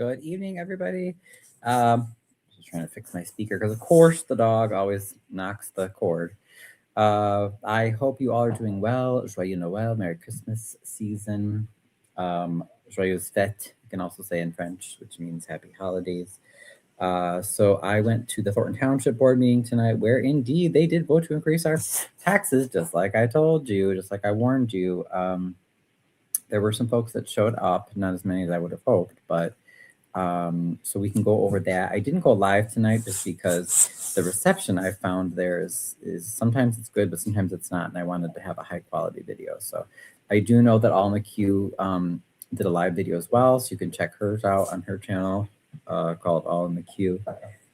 Good evening, everybody. Just trying to fix my speaker because, of course, the dog always knocks the cord. I hope you all are doing well. Joyeux Noël, Merry Christmas season. Joyeuse fête, you can also say in French, which means happy holidays. So I went to the Thornton Township board meeting tonight, where indeed they did vote to increase our taxes, just like I told you, just like I warned you. There were some folks that showed up, not as many as I would have hoped, but so we can go over that. I didn't go live tonight just because the reception I found there is sometimes it's good, but sometimes it's not, and I wanted to have a high quality video. So I do know that All in the Queue did a live video as well, so you can check hers out on her channel called All in the Queue.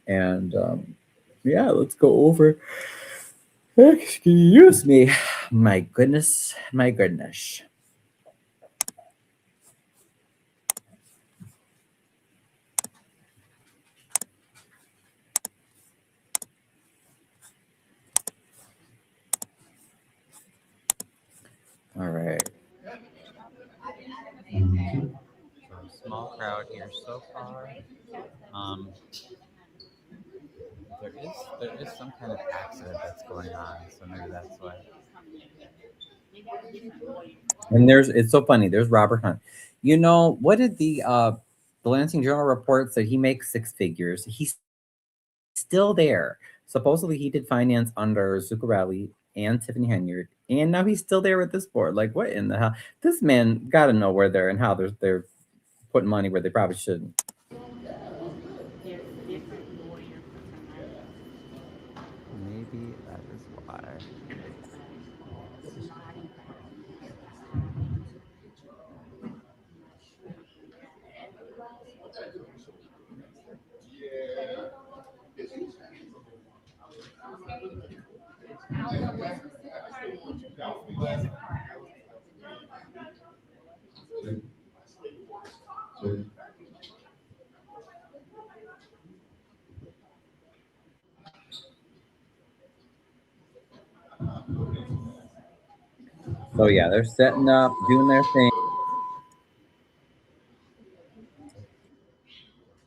And yeah, let's go over. Excuse me. My goodness, my goodness. All right. So small crowd here so far. There is some kind of accident that's going on, so maybe that's why. And it's so funny. There's Robert Hunt. You know, what did the Lansing Journal reports that he makes six figures? He's still there. Supposedly he did finance under Zuccarelli and Tiffany Henyard, and now he's still there with this board. Like, what in the hell? This man got to know where they're and how they're putting money where they probably shouldn't. Maybe that is why. So yeah, they're setting up, doing their thing.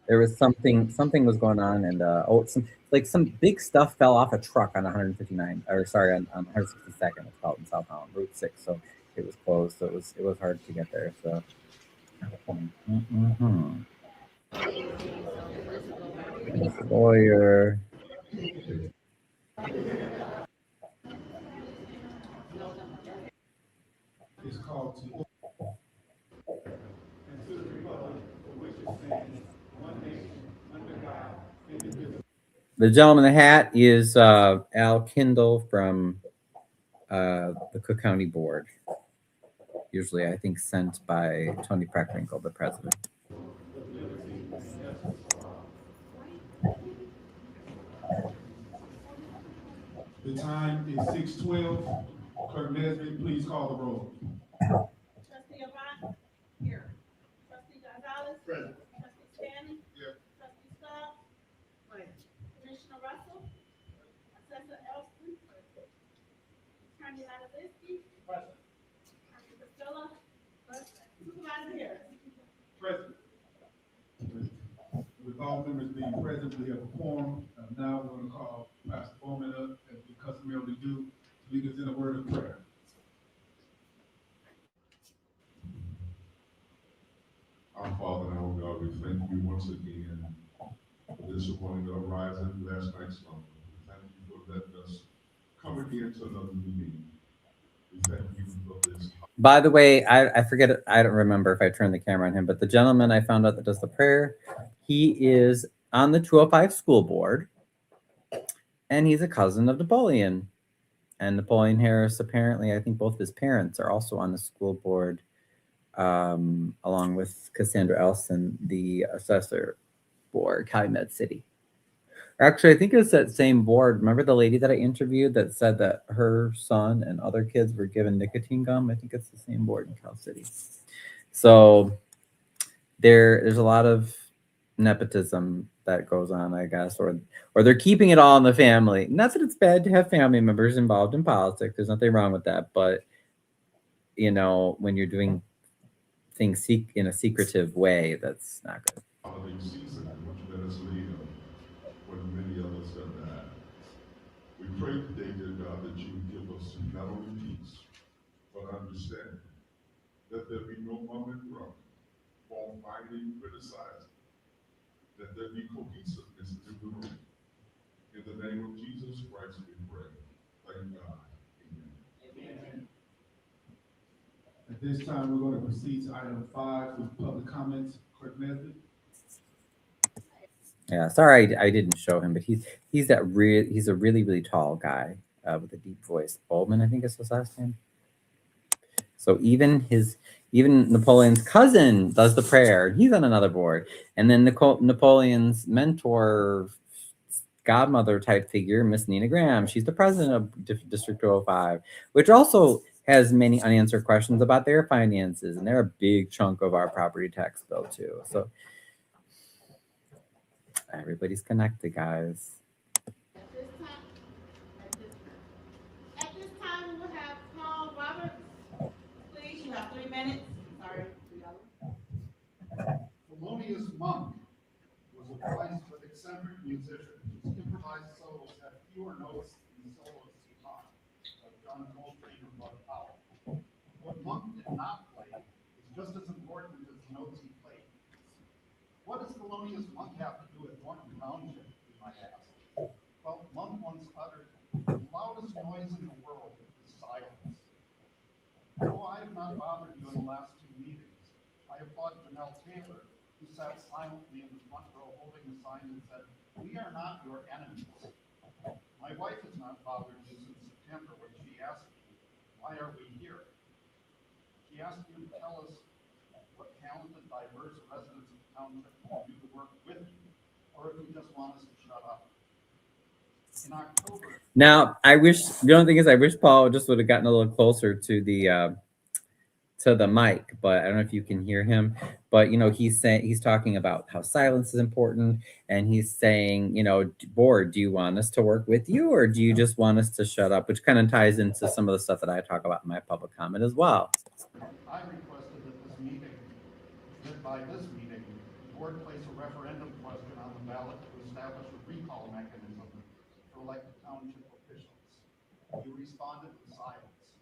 There was something was going on, and some big stuff fell off a truck on 159, or sorry, on 162nd. It's called in South Holland, Route 6. So it was closed. So it was hard to get there. So. Lawyer. Is called to The gentleman in the hat is Al Kindle from the Cook County Board. Usually, I think sent by Tony Preckwinkle, the president. The time is 6:12. Clerk Nesbitt, please call the roll. Trustee Avant? Here. Trustee Gonzalez? Present. Trustee Stanley? Here. Trustee Scott? Commissioner Russell? Assessor Elston? Attorney Latavitsky? Present. Attorney Priscilla? Supervisor Harris? Present. With all members being present, we have a quorum. Now we're going to call Pastor Bowman up, as we customarily do, to lead us in a word of prayer. Our Father and our God, we thank you once again for this morning uprising, last night's slumber. We thank you for letting us come again to another meeting. We thank you for this. By the way, I forget, I don't remember if I turned the camera on him, but the gentleman I found out that does the prayer, he is on the 205 school board, and he's a cousin of Napoleon. And Napoleon Harris, apparently, I think both of his parents are also on the school board, along with Cassandra Elson, the assessor for Calumet City. Actually, I think it was that same board. Remember the lady that I interviewed that said that her son and other kids were given nicotine gum? I think it's the same board in Cal City. So there's a lot of nepotism that goes on, I guess, or they're keeping it all in the family. Not that it's bad to have family members involved in politics. There's nothing wrong with that. But, when you're doing things in a secretive way, that's not good. Father new season in which Venezuela, when many others have died. We pray today, dear God, that you would give us not only peace, but understanding, that there be no mum and drum, fault finding, criticizing, that there be cohesiveness in the room. In the name of Jesus Christ, we pray. Thank God. Amen. At this time, we're going to proceed to item 5 with public comments. Clerk Nesbitt. Yeah, sorry I didn't show him, but he's a really tall guy with a deep voice. Bowman, I think is his last name. So even Napoleon's cousin does the prayer. He's on another board, and then Napoleon's mentor, godmother type figure, Miss Nina Graham. She's the president of District 205, which also has many unanswered questions about their finances, and they're a big chunk of our property tax bill too. So everybody's connected, guys. At this time, we will have Paul Roberts. Please, you have 3 minutes. Sorry. Thelonious Monk was a twice but eccentric musician whose improvised solos had fewer notes than the soloists he taught, like John Coltrane or Bud Powell. What Monk did not play is just as important as the notes he played. What does Thelonious Monk have to do with Thornton Township, you might ask? Well, Monk once uttered, "The loudest noise in the world is silence." Though I have not bothered you in the last 2 meetings, I applaud Janelle Taylor, who sat silently in the front row holding a sign that said, "We are not your enemies." My wife has not bothered you since September when she asked me, "Why are we here?" She asked you to tell us what talented, diverse residents of the township can do to work with you, or if you just want us to shut up. In October. Now, the only thing is, I wish Paul just would have gotten a little closer to the mic, but I don't know if you can hear him. But he's talking about how silence is important, and he's saying, board, do you want us to work with you, or do you just want us to shut up? Which kind of ties into some of the stuff that I talk about in my public comment as well. I requested that by this meeting, the board place a referendum question on the ballot to establish a recall mechanism for elected township officials. You responded with silence.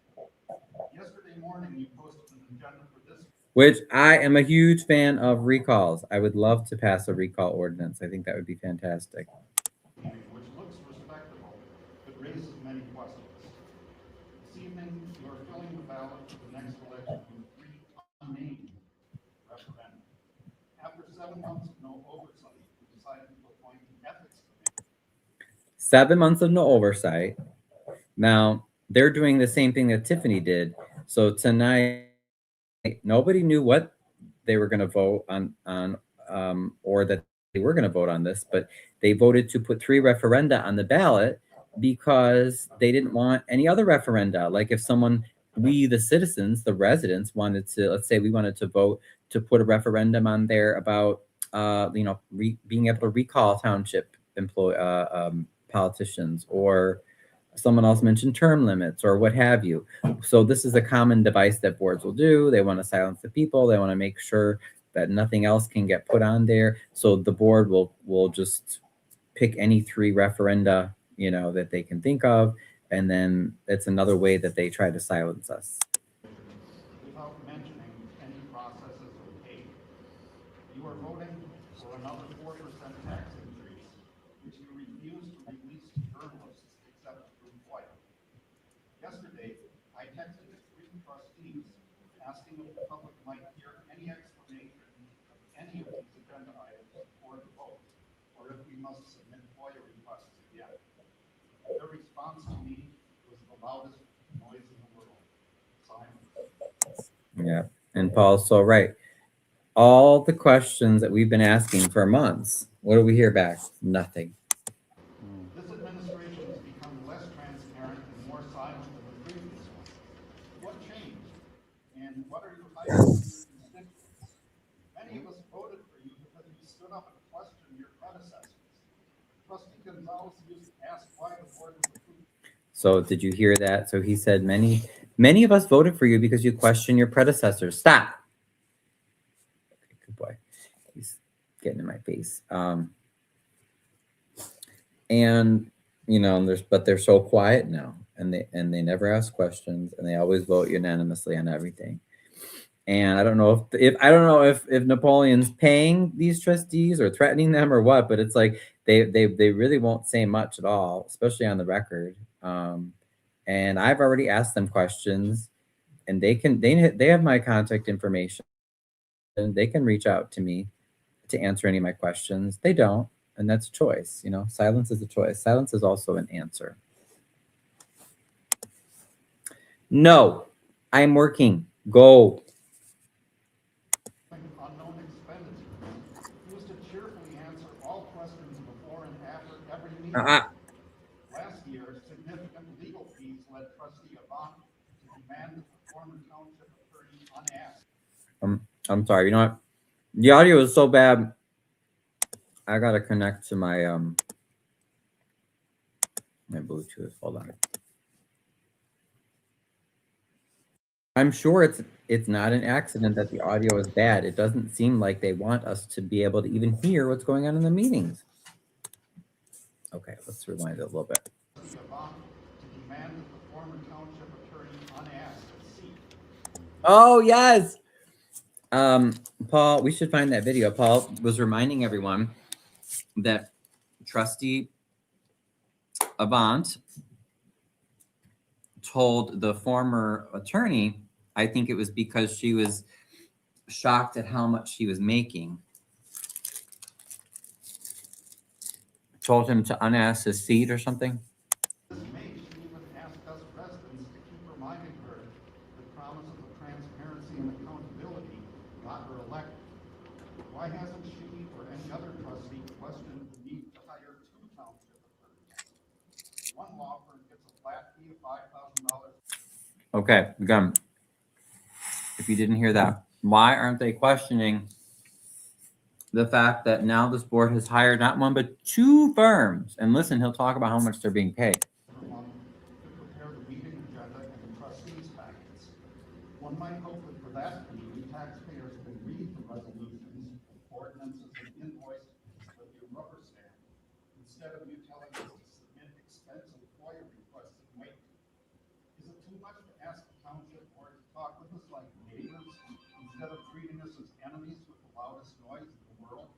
Yesterday morning, you posted an agenda for this. Which I am a huge fan of recalls. I would love to pass a recall ordinance. I think that would be fantastic. Which looks respectable, but raises many questions. This evening, you are filling the ballot for the next election with 3 unnamed referenda. After 7 months of no oversight, you decided to appoint an ethics committee. 7 months of no oversight. Now, they're doing the same thing that Tiffany did. So tonight, nobody knew what they were going to vote on, or that they were going to vote on this, but they voted to put 3 referenda on the ballot because they didn't want any other referenda. Like if we, the citizens, the residents, wanted to, let's say we wanted to vote to put a referendum on there about, being able to recall township politicians, or someone else mentioned term limits or what have you. So this is a common device that boards will do. They want to silence the people. They want to make sure that nothing else can get put on there. So the board will just pick any 3 referenda, that they can think of. And then it's another way that they try to silence us. Without mentioning any processes or paid. You are voting for another 4% tax increase, which you refuse to release to journalists except through FOIA. Yesterday, I texted the 3 trustees asking if the public might hear any explanation of any of these agenda items before the vote, or if we must submit FOIA requests again. Their response to me was the loudest noise in the world. Silence. Yeah, and Paul's so right. All the questions that we've been asking for months, what do we hear back? Nothing. This administration has become less transparent and more silent than the previous one. What changed? And what are you hiding from your constituents? Many of us voted for you because you stood up and questioned your predecessors. Trustee Gonzalez used to ask why the board was approved. So did you hear that? So he said, many of us voted for you because you questioned your predecessors. Stop. Okay, good boy. He's getting in my face. And they're so quiet now, and they never ask questions, and they always vote unanimously on everything. And I don't know if Napoleon's paying these trustees or threatening them or what, but it's like they really won't say much at all, especially on the record. And I've already asked them questions, and they have my contact information, and they can reach out to me to answer any of my questions. They don't, and that's a choice. Silence is a choice. Silence is also an answer. No, I'm working. Go. Unknown expenditures. He used to cheerfully answer all questions before and after every meeting. Last year, significant legal fees led trustee Avant to demand that the former township attorney unasked. I'm sorry. You know what? The audio is so bad. I gotta connect to my my Bluetooth. Hold on. I'm sure it's not an accident that the audio is bad. It doesn't seem like they want us to be able to even hear what's going on in the meetings. Okay, let's rewind it a little bit. Trustee Avant to demand that the former township attorney unasked a seat. Oh yes. Paul, we should find that video. Paul was reminding everyone that trustee Avant told the former attorney, I think it was because she was shocked at how much she was making, told him to unask his seat or something. This May, she even asked us residents to keep reminding her the promise of transparency and accountability got her elected. Why hasn't she or any other trustee questioned the need to hire 2 township attorneys? One law firm gets a flat fee of $5,000. Okay, again, if you didn't hear that, why aren't they questioning the fact that now this board has hired not one but 2 firms? And listen, he'll talk about how much they're being paid. Per month to prepare the meeting agenda and the trustees' packets. One might hope that for that fee, we taxpayers can read the resolutions, ordinances, and invoices with your rubber stamp, instead of you telling us to submit expensive FOIA requests and wait. Is it too much to ask the township board to talk with us like neighbors instead of treating us as enemies with the loudest noise in the world?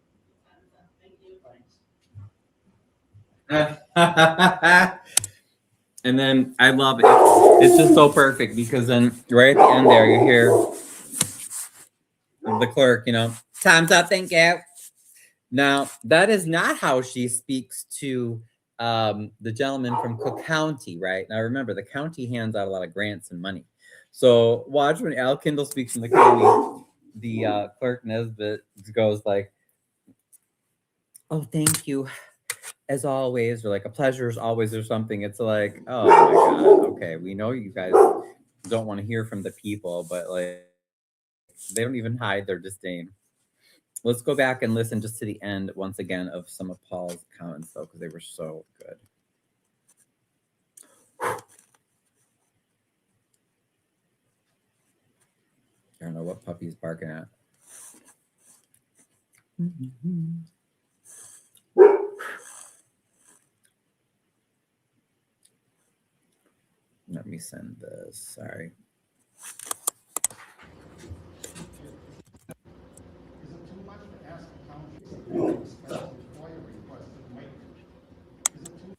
Thank you. Thanks. And then I love it. It's just so perfect because then right at the end there, you hear the clerk, time's up, thank you. Now, that is not how she speaks to the gentleman from Cook County, right? Now, remember, the county hands out a lot of grants and money. So watch when Al Kindle speaks in the county, the clerk Nesbitt goes like, oh, thank you, as always, or like a pleasure as always, or something. It's like, oh my God, okay, we know you guys don't want to hear from the people, but like, they don't even hide their disdain. Let's go back and listen just to the end once again of some of Paul's comments, though, because they were so good. I don't know what puppy's barking at. Let me send this. Sorry. Is it too much to ask the township to submit expensive FOIA requests and wait? Is it too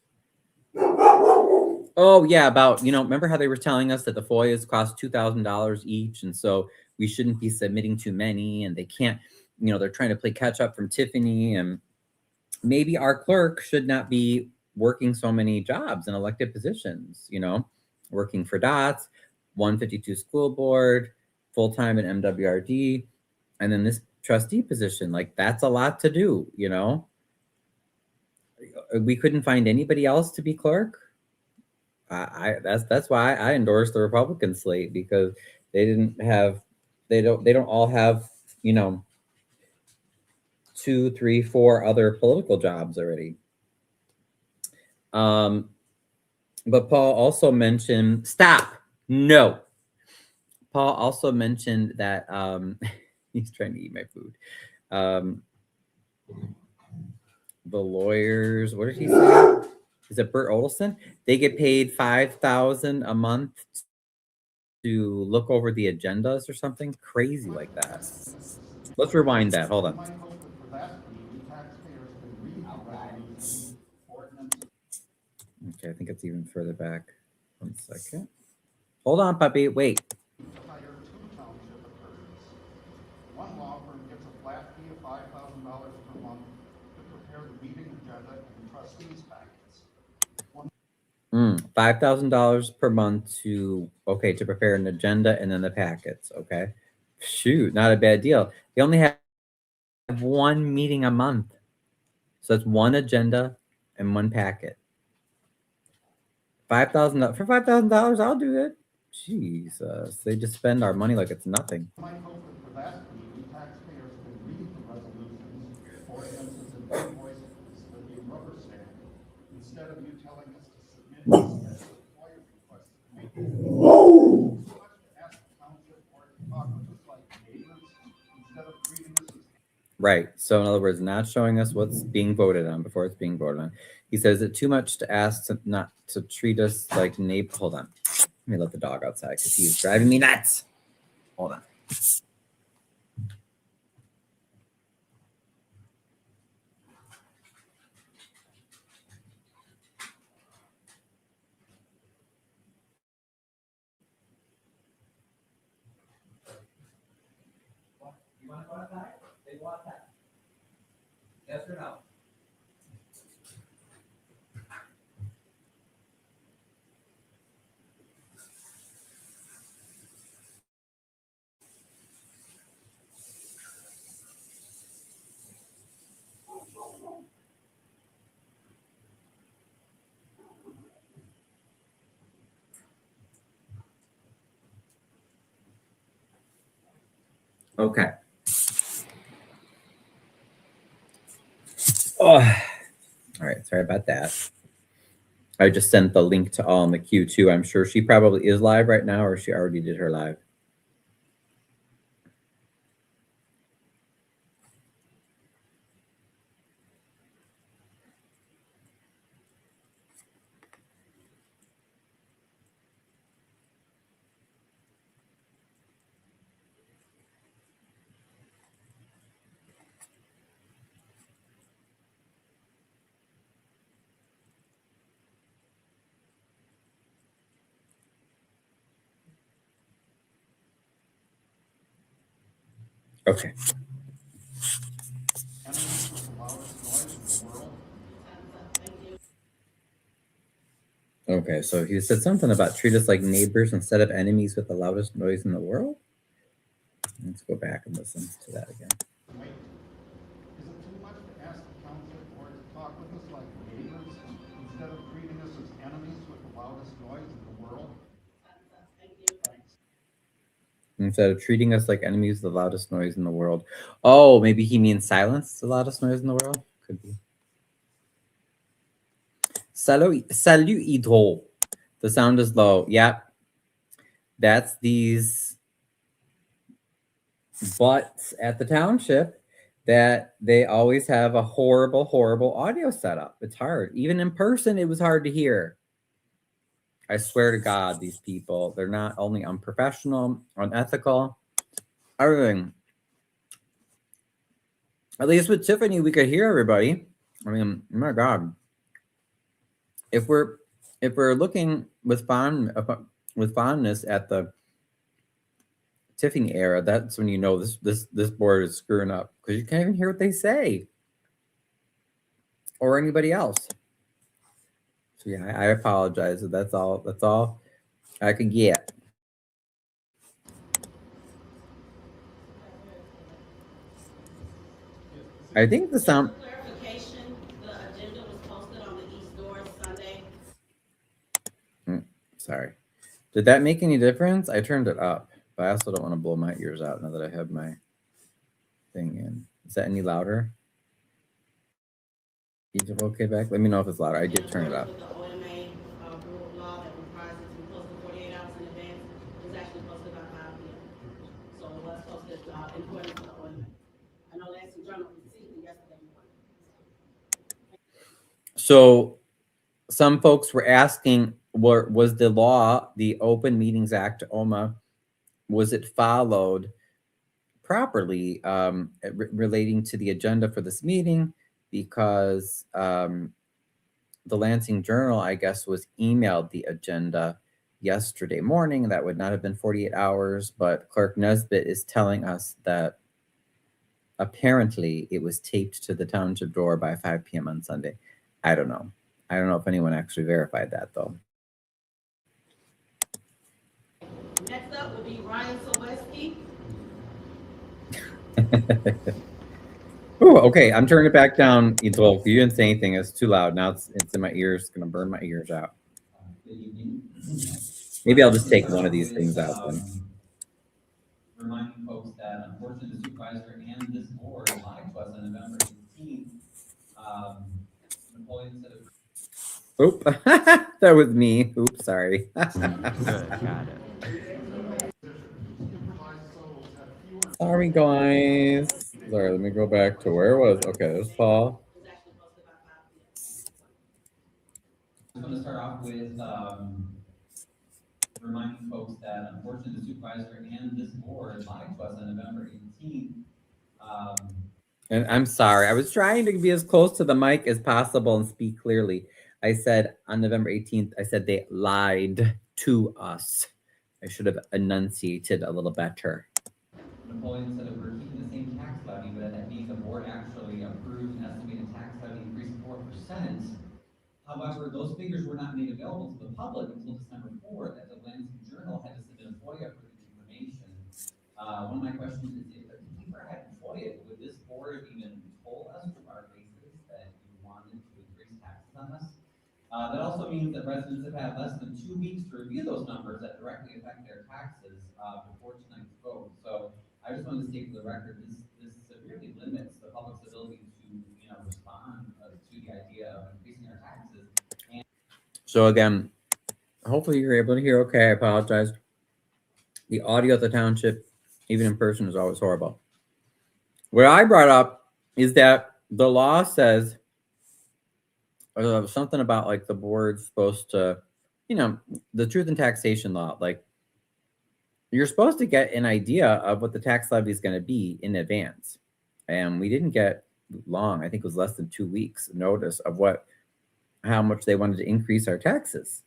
Oh yeah, about remember how they were telling us that the FOIAs cost $2,000 each, and so we shouldn't be submitting too many, and they can't, they're trying to play catch up from Tiffany, and maybe our clerk should not be working so many jobs and elected positions, working for DOTS, 152 school board, full-time at MWRD, and then this trustee position. Like, that's a lot to do, We couldn't find anybody else to be clerk. That's why I endorsed the Republican slate, because they don't all have 2, 3, 4 other political jobs already. But Paul also mentioned, stop. No. Paul also mentioned that he's trying to eat my food. The lawyers, what did he say? Is it Bert Olson? They get paid $5,000 a month to look over the agendas or something crazy like that. Let's rewind that. Hold You on. might hope that for that fee, you taxpayers can read the resolutions, ordinances, Okay, I think it's even further back. 1 second. Hold on, puppy. Wait. to hire 2 township attorneys. One law firm gets a flat fee of $5,000 per month to prepare the meeting agenda and trustees packets. $5,000 per month to prepare an agenda and then the packets. Okay, shoot, not a bad deal. They only have one meeting a month, so it's one agenda and one packet. $5,000 for $5,000, I'll do it. Jesus, they just spend our money like it's nothing. You might hope that for that fee, you taxpayers can read the resolutions, ordinances, and invoices that you rubber stamp, instead of you telling us to submit this as a FOIA request to make it. Too much to ask the township board to talk with us like neighbors, instead of treating us as Right. So in other words, not showing us what's being voted on before it's being voted on. He says it too much to ask to not to treat us like neighbor. Hold on. Let me let the dog outside because he's driving me nuts. Hold on. You want to go outside? They go outside. Yes or no? Okay. Oh, all right. Sorry about that. I just sent the link to all in the queue too. I'm sure she probably is live right now, or she already did her live. Okay. enemies with the loudest noise in the world. Thank you. Okay. So he said something about treat us like neighbors instead of enemies with the loudest noise in the world. Let's go back and listen to that again. Wait, is it too much to ask the township board to talk with us like neighbors, instead of treating us as enemies with the loudest noise in the world? Thank you. Thanks. Instead of treating us like enemies, the loudest noise in the world. Oh, maybe he means silence, the loudest noise in the world? Could be. Salut, Hydro. The sound is low. Yep. That's these butts at the township that they always have a horrible, horrible audio setup. It's hard. Even in person, it was hard to hear. I swear to God, these people, they're not only unprofessional, unethical, everything. At least with Tiffany, we could hear everybody. I mean, oh my God. If we're looking with fondness at the Tiffany era, that's when you know this board is screwing up because you can't even hear what they say or anybody else. So yeah, I apologize. That's all I could get. I think the sound. Just for clarification, the agenda was posted on the East Door Sunday. Sorry. Did that make any difference? I turned it up, but I also don't want to blow my ears out now that I have my thing in. Is that any louder? Is it okay back? Let me know if it's louder. I did turn it up. With the OMA rule of law that requires it to be posted 48 hours in advance, it was actually posted by 5 p.m. So it was posted in accordance with the OMA. I know Lansing Journal received it yesterday morning. So some folks were asking, was the law, the Open Meetings Act, OMA, was it followed properly relating to the agenda for this meeting? Because the Lansing Journal, I guess, was emailed the agenda yesterday morning. That would not have been 48 hours, but Clerk Nesbitt is telling us that apparently it was taped to the township door by 5 p.m. on Sunday. I don't know. I don't know if anyone actually verified that, though. Next up will be Ryan Soweski. Oh, okay. I'm turning it back down. You didn't say anything. It's too loud. Now it's in my ears. It's going to burn my ears out. Maybe I'll just take one of these things out then. Reminding folks that unfortunately the supervisor and this board lied to us on November 18th. Napoleon said it. Oop, that was me. Oops, sorry. Good, got it. Sorry, guys. Sorry, let me go back to where it was. Okay, there's Paul. I'm going to start off with reminding folks that unfortunately the supervisor and this board lied to us on November 18th. And I'm sorry. I was trying to be as close to the mic as possible and speak clearly. I said on November 18th, I said they lied to us. I should have enunciated a little better. Napoleon said that we're keeping the same tax levy, but that means the board actually approved an estimated tax levy increase of 4%. However, those figures were not made available to the public until December 4th, as the Lansing Journal had to submit a FOIA for the information. One of my questions is, if the paper had FOIA, would this board have even told us to our faces that you wanted to increase taxes on us? That also means that residents have had less than 2 weeks to review those numbers that directly affect their taxes before tonight's vote. So I just wanted to state for the record, this severely limits the public's ability to, respond to the idea of increasing our taxes. And so again, hopefully you're able to hear okay. I apologize. The audio at the township, even in person, is always horrible. What I brought up is that the law says something about like the board's supposed to, the truth and taxation law, like you're supposed to get an idea of what the tax levy is going to be in advance. And we didn't get long. I think it was less than 2 weeks notice of how much they wanted to increase our taxes.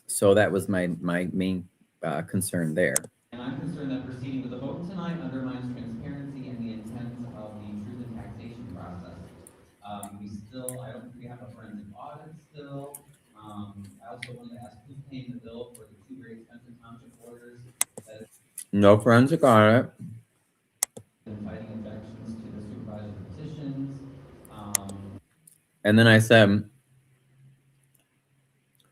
So that was my main concern there. And I'm concerned that proceeding with the vote tonight undermines transparency and the intent of the truth and taxation process. I don't think we have a forensic audit still. I also wanted to ask who's paying the bill for the 2 very expensive township orders that No forensic audit. Fighting objections to the supervisor petitions. And then I said,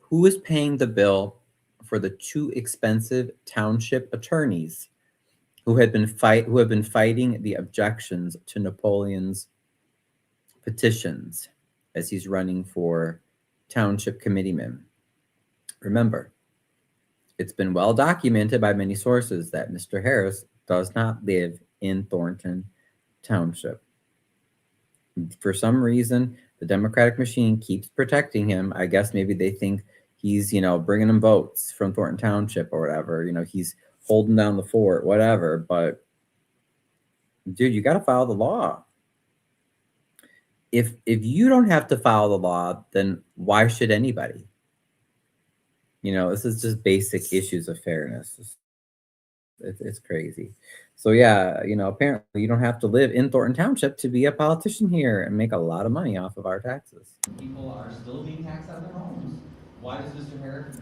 who is paying the bill for the 2 expensive township attorneys who have been fighting the objections to Napoleon's petitions as he's running for township committeeman? Remember, it's been well documented by many sources that Mr. Harris does not live in Thornton Township. For some reason, the Democratic machine keeps protecting him. I guess maybe they think he's, bringing them votes from Thornton Township or whatever. He's holding down the fort, whatever. But, dude, you got to follow the law. If you don't have to follow the law, then why should anybody? This is just basic issues of fairness. It's crazy. So yeah, apparently you don't have to live in Thornton Township to be a politician here and make a lot of money off of our taxes. People are still being taxed out of their homes. Why does Mr. Harris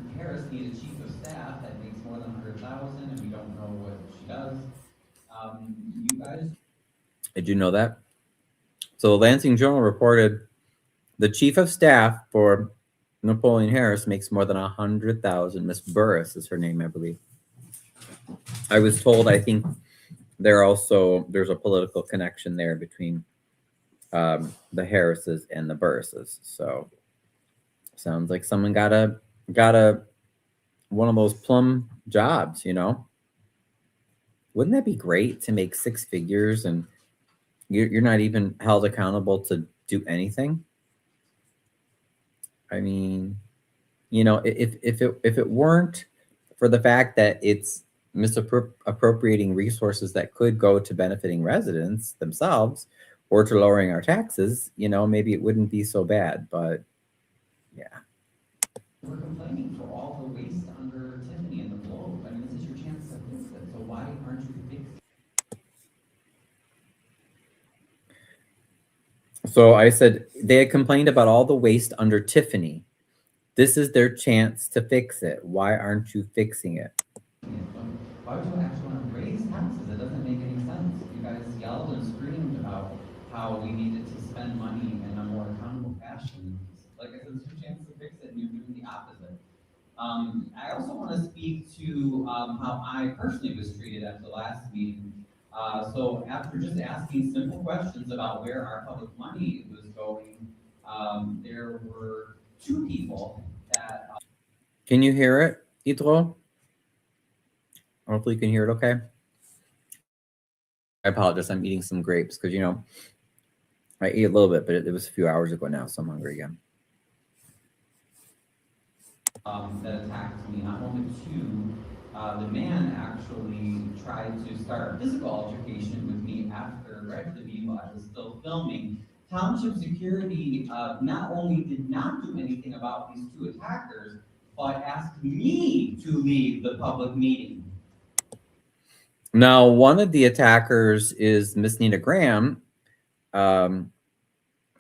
need a chief of staff that makes more than $100,000 and we don't know what she does? You guys. Did you know that? So the Lansing Journal reported the chief of staff for Napoleon Harris makes more than $100,000. Miss Burris is her name, I believe. I was told, I think there's a political connection there between the Harrises and the Burrises. So sounds like someone got one of those plum jobs, Wouldn't that be great to make 6 figures and you're not even held accountable to do anything? I mean, if it weren't for the fact that it's misappropriating resources that could go to benefiting residents themselves or to lowering our taxes, maybe it wouldn't be so bad. But yeah. We're complaining for all the waste under Tiffany and the globe. I mean, this is your chance to fix it. So why aren't you fixing it? So I said they had complained about all the waste under Tiffany. This is their chance to fix it. Why aren't you fixing it? Why would you actually want to raise taxes? It doesn't make any sense. You guys yelled and screamed about how we needed to spend money in a more accountable fashion. Like I said, it's your chance to fix it, and you're doing the opposite. I also want to speak to how I personally was treated at the last meeting. So after just asking simple questions about where our public money was going, there were two people that. Can you hear it, Idro? Hopefully you can hear it okay. I apologize. I'm eating some grapes because, I ate a little bit, but it was a few hours ago now, so I'm hungry again. That attacked me, not only two, the man actually tried to start physical altercation with me right after the meeting while I was still filming. Township security not only did not do anything about these two attackers, but asked me to leave the public meeting. Now, one of the attackers is Miss Nina Graham,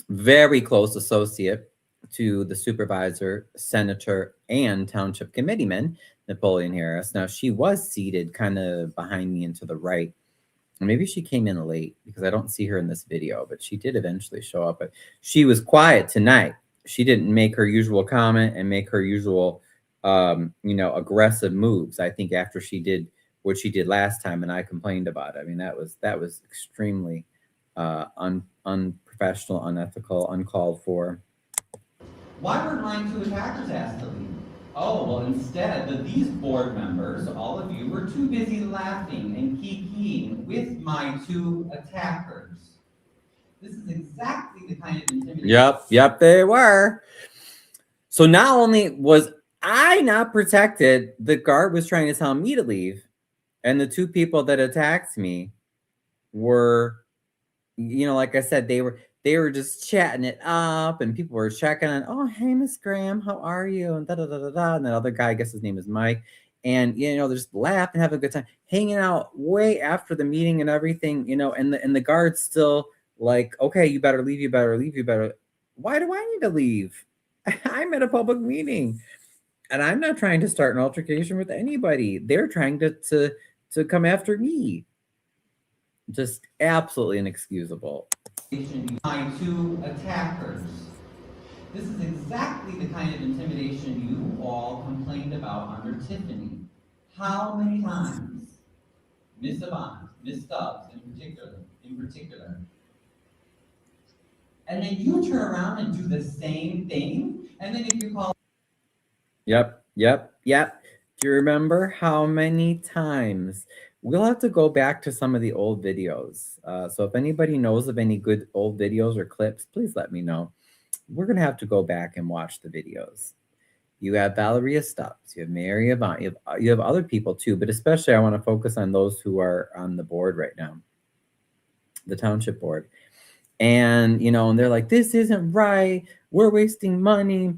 very close associate to the supervisor, senator, and township committeeman, Napoleon Harris. Now, she was seated kind of behind me and to the right. Maybe she came in late because I don't see her in this video, but she did eventually show up. But she was quiet tonight. She didn't make her usual comment and make her usual, aggressive moves. I think after she did what she did last time, and I complained about it. I mean, that was extremely unprofessional, unethical, uncalled for. Why were my two attackers asked to leave? Oh, well, instead, these board members, all of you, were too busy laughing and kikiing with my two attackers. This is exactly the kind of intimidation. Yep, they were. So not only was I not protected, the guard was trying to tell me to leave. And the two people that attacked me were, like I said, they were just chatting it up, and people were checking on, oh, hey, Miss Graham, how are you? And da-da-da-da-da. And that other guy, I guess his name is Mike. And, they're just laughing, having a good time, hanging out way after the meeting and everything, and the guard's still like, okay, you better leave, you better leave, you better. Why do I need to leave? I'm at a public meeting. And I'm not trying to start an altercation with anybody. They're trying to come after me. Just absolutely inexcusable. My two attackers. This is exactly the kind of intimidation you all complained about under Tiffany. How many times? Miss Avant, Miss Stubbs in particular. And then you turn around and do the same thing? And then if you call... Yep. Do you remember how many times? We'll have to go back to some of the old videos. So if anybody knows of any good old videos or clips, please let me know. We're going to have to go back and watch the videos. You have Valeria Stubbs, you have Mary Avant, you have other people too, but especially I want to focus on those who are on the board right now, the township board. And, and they're like, this isn't right. We're wasting money.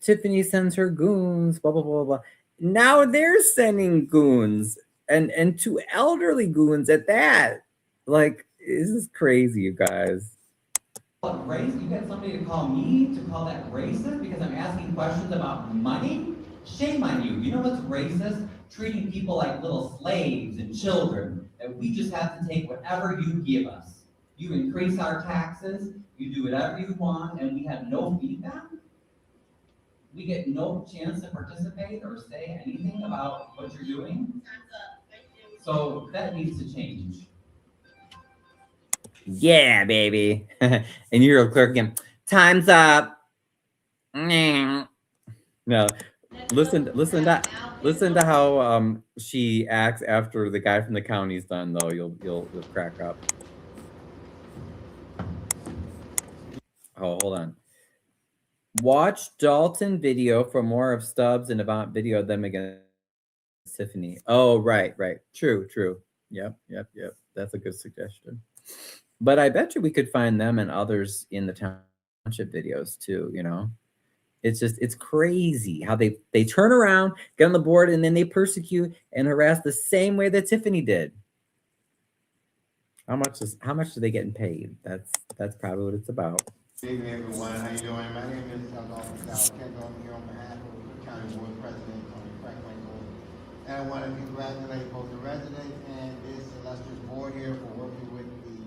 Tiffany sends her goons, blah, blah, blah, blah. Now they're sending goons and two elderly goons at that. Like, this is crazy, you guys. Race? You got somebody to call me to call that racist because I'm asking questions about money? Shame on you. You know what's racist? Treating people like little slaves and children, that we just have to take whatever you give us. You increase our taxes, you do whatever you want, and we have no feedback? We get no chance to participate or say anything about what you're doing? So that needs to change. Yeah, baby. And you're a clerk again. Time's up. No, listen to how she acts after the guy from the county's done, though. You'll crack up. Oh, hold on. Watch Dalton video for more of Stubbs and Avant video them against Tiffany. Oh, right. True. Yep. That's a good suggestion. But I bet you we could find them and others in the township videos too, you know? It's crazy how they turn around, get on the board, and then they persecute and harass the same way that Tiffany did. How much do they get paid? That's probably what it's about. Good evening, everyone. How you doing? My name is Dr. Kendall. I'm here on behalf of the County Board President, Tony Franklin. And I want to congratulate both the residents and this illustrious board here for working with the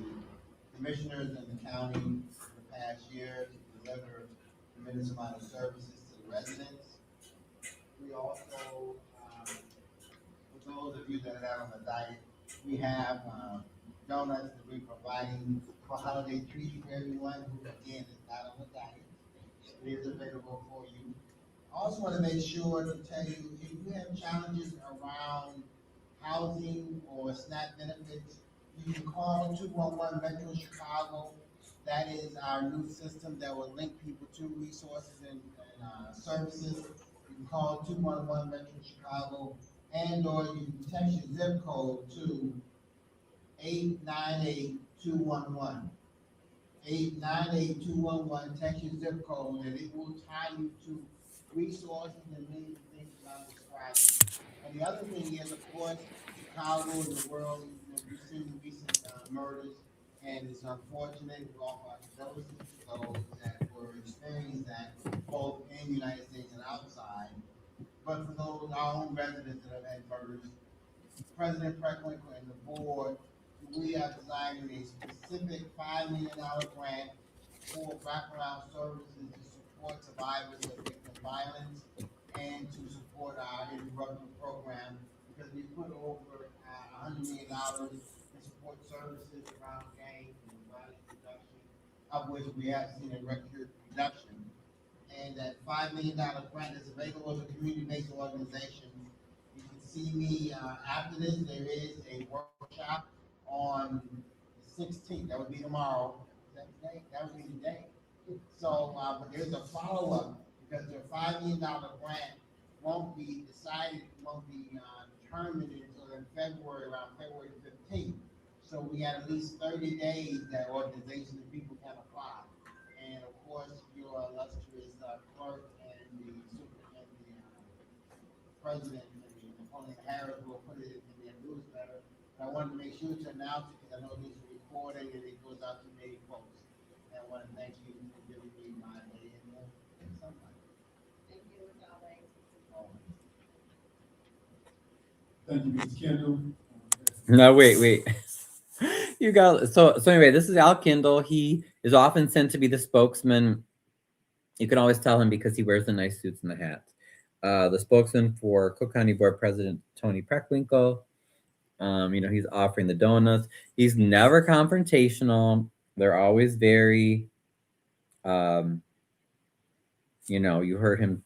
commissioners in the county for the past year to deliver a tremendous amount of services to the residents. We also, for those of you that are out on the diet, we have donuts that we're providing for holiday treats for everyone who, again, is not on the diet. It is available for you. I also want to make sure to tell you, if you have challenges around housing or SNAP benefits, you can call 211 Metro Chicago. That is our new system that will link people to resources and services. You can call 211 Metro Chicago, and or you can text your zip code to 898-211. 898-211, text your zip code, and it will tie you to resources and many things I'm describing. And the other thing is, of course, Chicago and the world, we've seen the recent murders, and it's unfortunate. We offer condolences to those that were experiencing that, both in the United States and outside. But for those, our own residents that have had murders, President Franklin and the board, we are designing a specific $5 million grant for wraparound services to support survivors of victim violence and to support our interrupted program, because we put over $100 million in support services around gangs and violence reduction, of which we have seen a record reduction. And that $5 million grant is available to community-based organizations. You can see me after this. There is a workshop on the 16th. That would be tomorrow. Is that today? That would be today. So, but there's a follow-up, because the $5 million grant won't be decided, won't be determined until in February, around February 15th. So we had at least 30 days that organizations and people can apply. And of course, your illustrious clerk and the president and the Napoleon Harris will put it in their newsletter. But I wanted to make sure to announce it, because I know this is recorded and it goes out to many folks. And I want to thank you for giving me my day in there. Thank you as always. Thank you, Mrs. Kendall. No, wait. You got so anyway, this is Al Kindle. He is often sent to be the spokesman. You can always tell him because he wears the nice suits and the hats. The spokesman for Cook County Board President Tony Preckwinkle. He's offering the donuts. He's never confrontational. They're always very, you heard him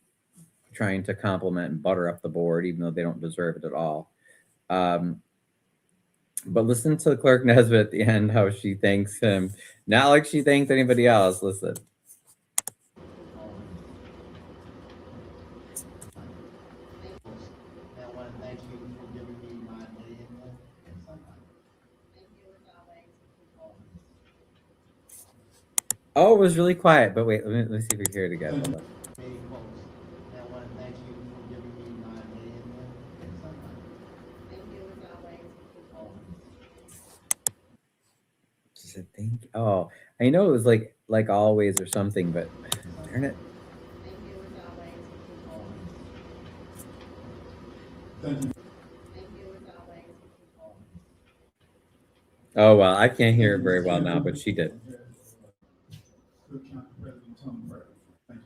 trying to compliment and butter up the board, even though they don't deserve it at all. But listen to Clerk Nesbitt at the end, how she thanks him. Not like she thanks anybody else. Listen. I want to thank you for giving me my day in there. Thank you as always. Oh, it was really quiet, but wait, let me see if we can hear it again. Hold on. Many folks. And I want to thank you for giving me my day in there. Thank you as always. She said, "Thank you." Oh, I know it was like always or something, but darn it. Thank you as always. Thank you. Thank you as always. Oh well, I can't hear it very well now, but she did. Cook County President Tony Franklin. Thank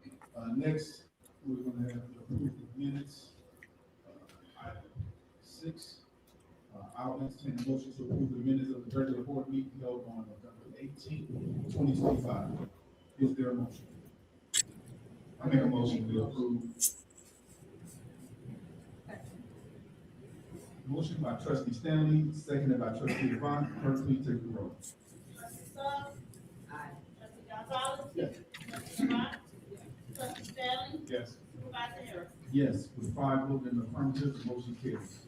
you. Next, we're going to have the approval of minutes. Item 6. I'll entertain a motion to approve the minutes of the regular board meeting held on November 18th, 2025. Is there a motion? I make a motion to approve. Motion by Trustee Stanley, seconded by Trustee Avant. Clerk, please take the roll. Trustee Stubbs? Aye. Trustee Gonzalez? Yes. Trustee Avant? Stanley? Yes. Supervisor Harris? Yes, with 5 voting in the affirmative, the motion carries.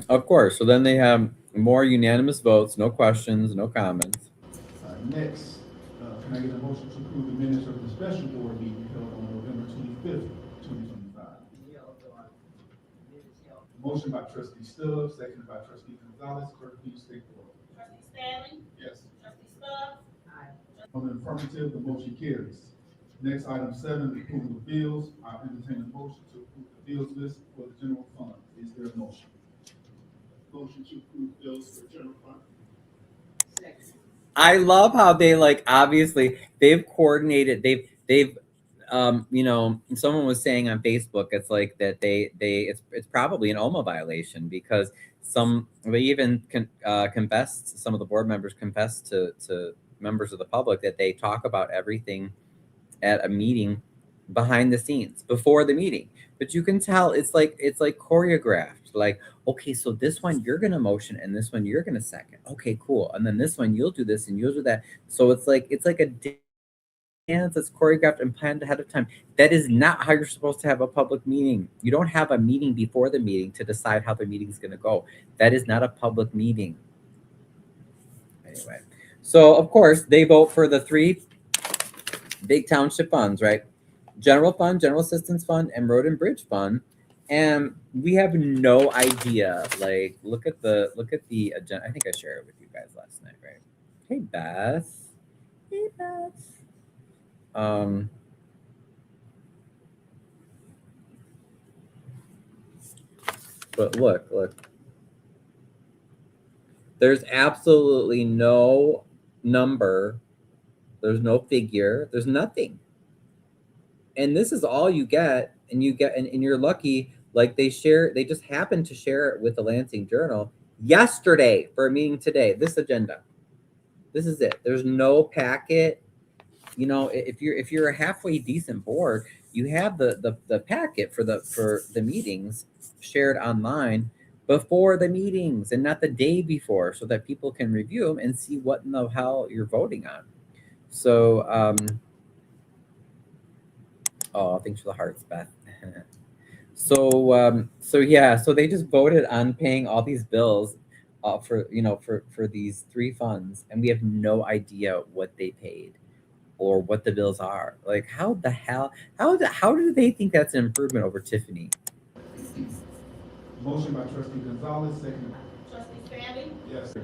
Of course. So then they have more unanimous votes, no questions, no comments. Next, can I get a motion to approve the minutes of the special board meeting held on November 25th, 2025? Motion by trustee Stubbs, seconded by trustee Gonzalez. Clerk, please take the roll. Trustee Stanley? Yes. Trustee Stubbs? On the affirmative, the motion carries. Next, item 7, the approval of bills. I entertain a motion to approve the bills list for the general fund. Is there a motion? Motion to approve bills for the general fund. I love how they obviously they've coordinated. They've someone was saying on Facebook it's like that it's probably an OMA violation because they even confessed, some of the board members confessed to members of the public that they talk about everything at a meeting behind the scenes before the meeting, but you can tell it's like choreographed. Like, okay, so this one you're gonna motion and this one you're gonna second. Okay, cool. And then this one you'll do this and you'll do that. So it's like a dance that's choreographed and planned ahead of time. That is not how you're supposed to have a public meeting. You don't have a meeting before the meeting to decide how the meeting's gonna go. That is not a public meeting. Anyway, so of course they vote for the 3 big township funds, right? General fund, general assistance fund, and road and bridge fund. And we have no idea. Like, look at the agenda. I think I shared it with you guys last night, right? Hey, Beth. Hey, Beth. But look. There's absolutely no number. There's no figure. There's nothing. And this is all you get. And you're lucky. Like they just happened to share it with the Lansing Journal yesterday for a meeting today. This agenda. This is it. There's no packet. If you're a halfway decent board, you have the packet for the meetings shared online before the meetings and not the day before, so that people can review them and see what in the hell you're voting on. So, thanks for the hearts, Beth. So they just voted on paying all these bills for these 3 funds, and we have no idea what they paid or what the bills are. Like, how the hell, how do they think that's an improvement over Tiffany? Motion by trustee Gonzalez, second. Trustee Stanley? Yes.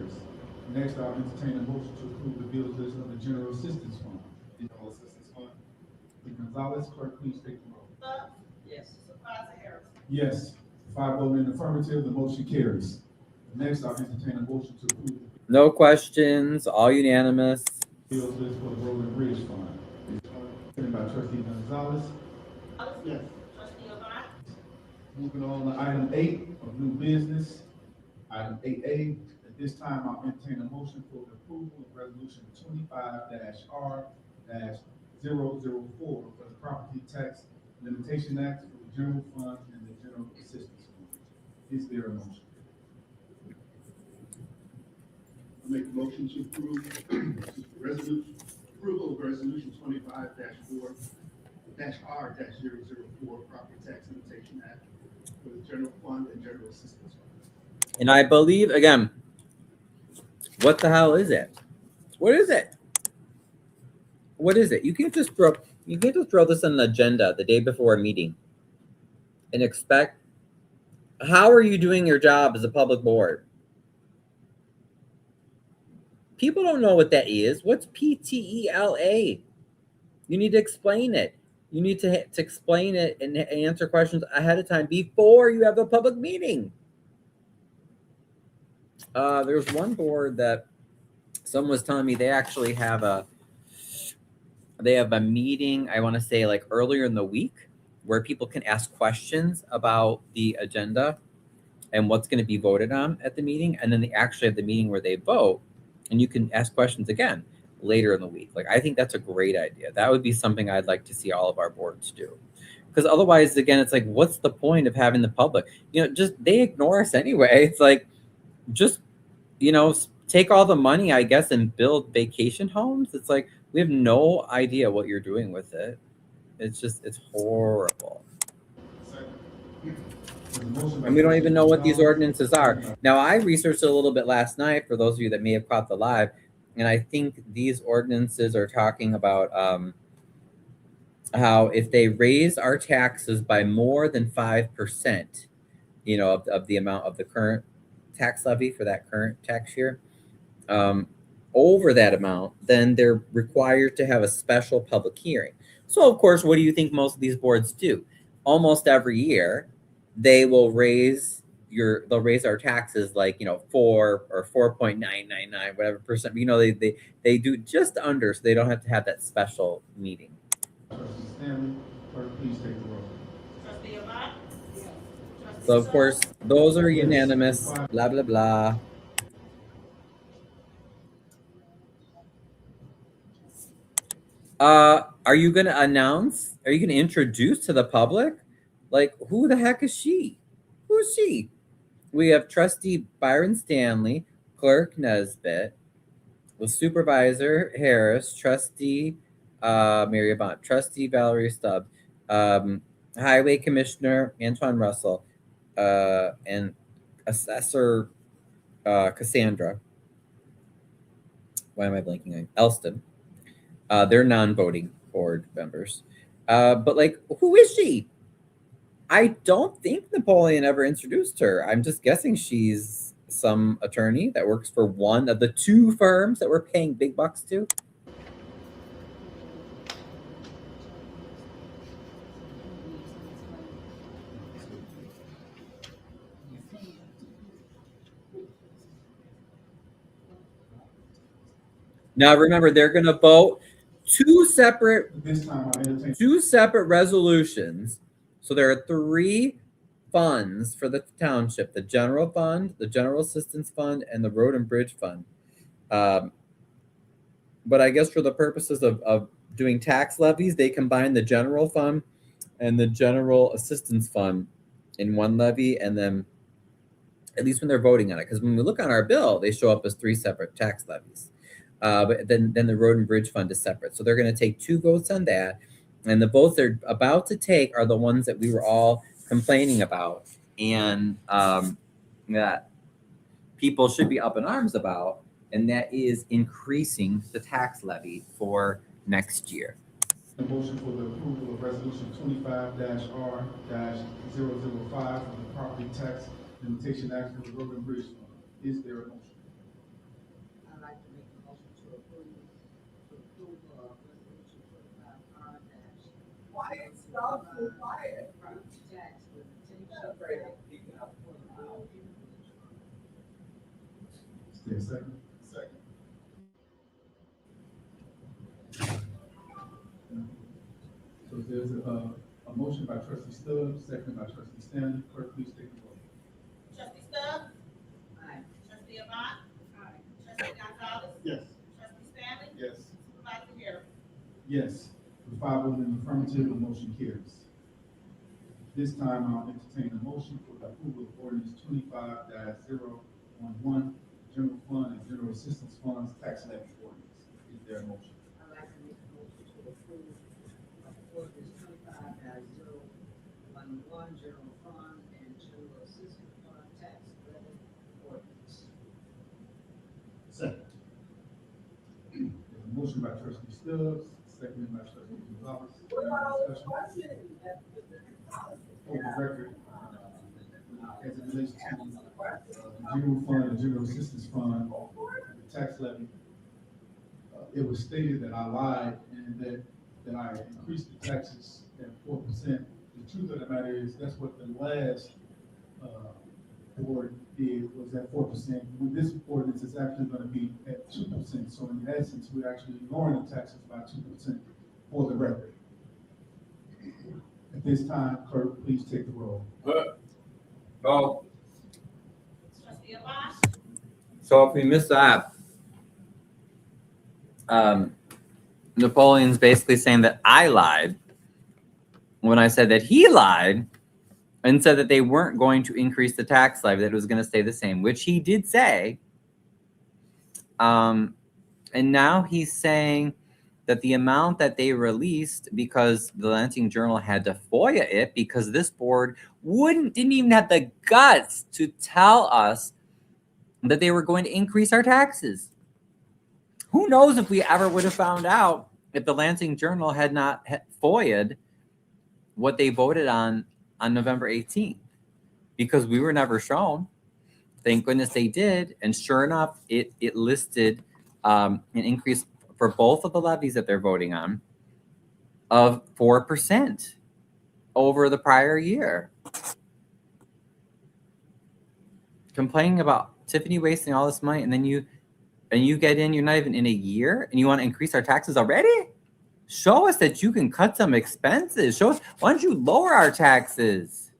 Next, I'll entertain a motion to approve the bills list of the general assistance fund. General assistance fund. Gonzalez, clerk, please take the roll. Stubbs? Yes. Supervisor Harris? Yes. 5 voting in the affirmative, the motion carries. Next, I'll entertain a motion to approve No questions, all unanimous. the bills list for the road and bridge fund. Seconded by trustee Gonzalez. Yes. Trustee O'Brien? Moving on to item 8 of new business. Item 8A, at this time, I'll entertain a motion for the approval of resolution 25-R-004 for the Property Tax Limitation Act for the General Fund and the General Assistance Fund. Is there a motion? I make a motion to approve approval of resolution 25-R-004 Property Tax Limitation Act for the General Fund and General Assistance Fund. And I believe, again, what the hell is it? What is it? What is it? You can't just throw this on an agenda the day before a meeting and expect. How are you doing your job as a public board? People don't know what that is. What's PTELA? You need to explain it. You need to explain it and answer questions ahead of time before you have a public meeting. There's one board that someone was telling me they actually have a meeting, I want to say like earlier in the week, where people can ask questions about the agenda and what's going to be voted on at the meeting. And then they actually have the meeting where they vote and you can ask questions again later in the week. Like, I think that's a great idea. That would be something I'd like to see all of our boards do. Because otherwise, again, it's like, what's the point of having the public? Just they ignore us anyway. It's like, just, take all the money, I guess, and build vacation homes. It's like, we have no idea what you're doing with it. It's horrible. There's a motion by And we don't even know what these trustee ordinances are. Now, I researched a little bit last night for those of you that may have caught the live, and I think these ordinances are talking about how if they raise our taxes by more than 5%, of the amount of the current tax levy for that current tax year, over that amount, then they're required to have a special public hearing. So, of course, what do you think most of these boards do? Almost every year, they will raise our taxes like 4 or 4.999 whatever percent. They do just under, so they don't have to have that special meeting. Trustee Stanley, clerk, please take the roll. Trustee Avant? So of course those are unanimous. Blah blah blah. Are you gonna announce? Are you gonna introduce to the public? Like, who the heck is she? Who's she? We have Trustee Byron Stanley, Clerk Nesbitt, with Supervisor Harris, Trustee Mary Avant, Trustee Valerie Stubbs, Highway Commissioner Antoine Russell, and Assessor Cassandra. Why am I blanking on Elston? They're non-voting board members. But like, who is she? I don't think Napoleon ever introduced her. I'm just guessing she's some attorney that works for one of the two firms that we're paying big bucks to. Now remember, they're going to vote two separate resolutions. So there are 3 funds for the township: the general fund, the general assistance fund, and the road and bridge fund. But I guess for the purposes of doing tax levies, they combine the general fund and the general assistance fund in one levy, and then at least when they're voting on it, because when we look on our bill, they show up as 3 separate tax levies. But then the road and bridge fund is separate. So they're going to take 2 votes on that. And the votes they're about to take are the ones that we were all complaining about and that people should be up in arms about. And that is increasing the tax levy for next year. A motion for the approval of resolution 25-R-005 for the property tax limitation act for the road and bridge fund. Is there a motion? I'd like to make a motion to approve resolution 25R dash. Quiet, stop, so quiet. Property tax limitation act for the road and bridge fund. Is there a second? Second. So there's a motion by trustee Stubbs, second by trustee Stanley. Clerk, please take the roll. Trustee Stubbs? Aye. Trustee Avant? Aye. Trustee Gonzalez? Yes. Trustee Stanley? Yes. Supervisor Harris? Yes, with 5 voting in the affirmative, the motion carries. This time I'll entertain a motion for the approval of ordinance 25-011, general fund and general assistance funds tax levy ordinance. Is there a motion? I'd like to make a motion to approve ordinance 25-011, general fund and general assistance fund tax levy ordinance. Second. There's a motion by trustee Stubbs, seconded by trustee Gonzalez. For the record, as it relates to the general fund and general assistance fund, the tax levy, it was stated that I lied and that I increased the taxes at 4%. The truth of the matter is that's what the last board did, was at 4%. With this ordinance, it's actually going to be at 2%. So in essence, we're actually lowering the taxes by 2% for the record. At this time, clerk, please take the roll. Oh, Trustee Avant? so if we miss that, Napoleon's basically saying that I lied when I said that he lied and said that they weren't going to increase the tax levy, that it was going to stay the same, which he did say. And now he's saying that the amount that they released, because the Lansing Journal had to FOIA it, because this board didn't even have the guts to tell us that they were going to increase our taxes. Who knows if we ever would have found out if the Lansing Journal had not FOIA'd what they voted on November 18th, because we were never shown. Thank goodness they did. And sure enough, it listed an increase for both of the levies that they're voting on of 4% over the prior year. Complaining about Tiffany wasting all this money, and then you get in, you're not even in a year, and you want to increase our taxes already? Show us that you can cut some expenses. Show us, why don't you lower our taxes?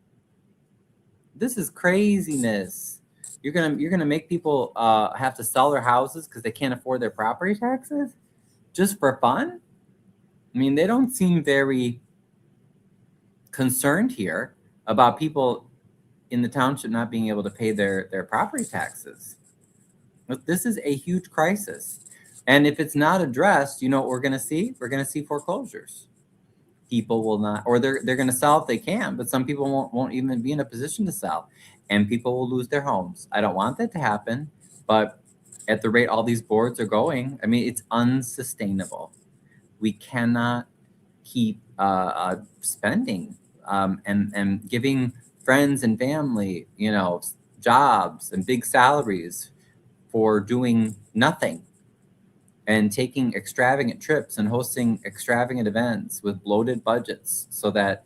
This is craziness. You're gonna make people have to sell their houses because they can't afford their property taxes just for fun? I mean, they don't seem very concerned here about people in the township not being able to pay their property taxes. But this is a huge crisis. And if it's not addressed, you know what we're going to see? We're going to see foreclosures. People will not, or they're going to sell if they can, but some people won't even be in a position to sell, and people will lose their homes. I don't want that to happen, but at the rate all these boards are going, I mean, it's unsustainable. We cannot keep spending and giving friends and family, jobs and big salaries for doing nothing, and taking extravagant trips and hosting extravagant events with bloated budgets so that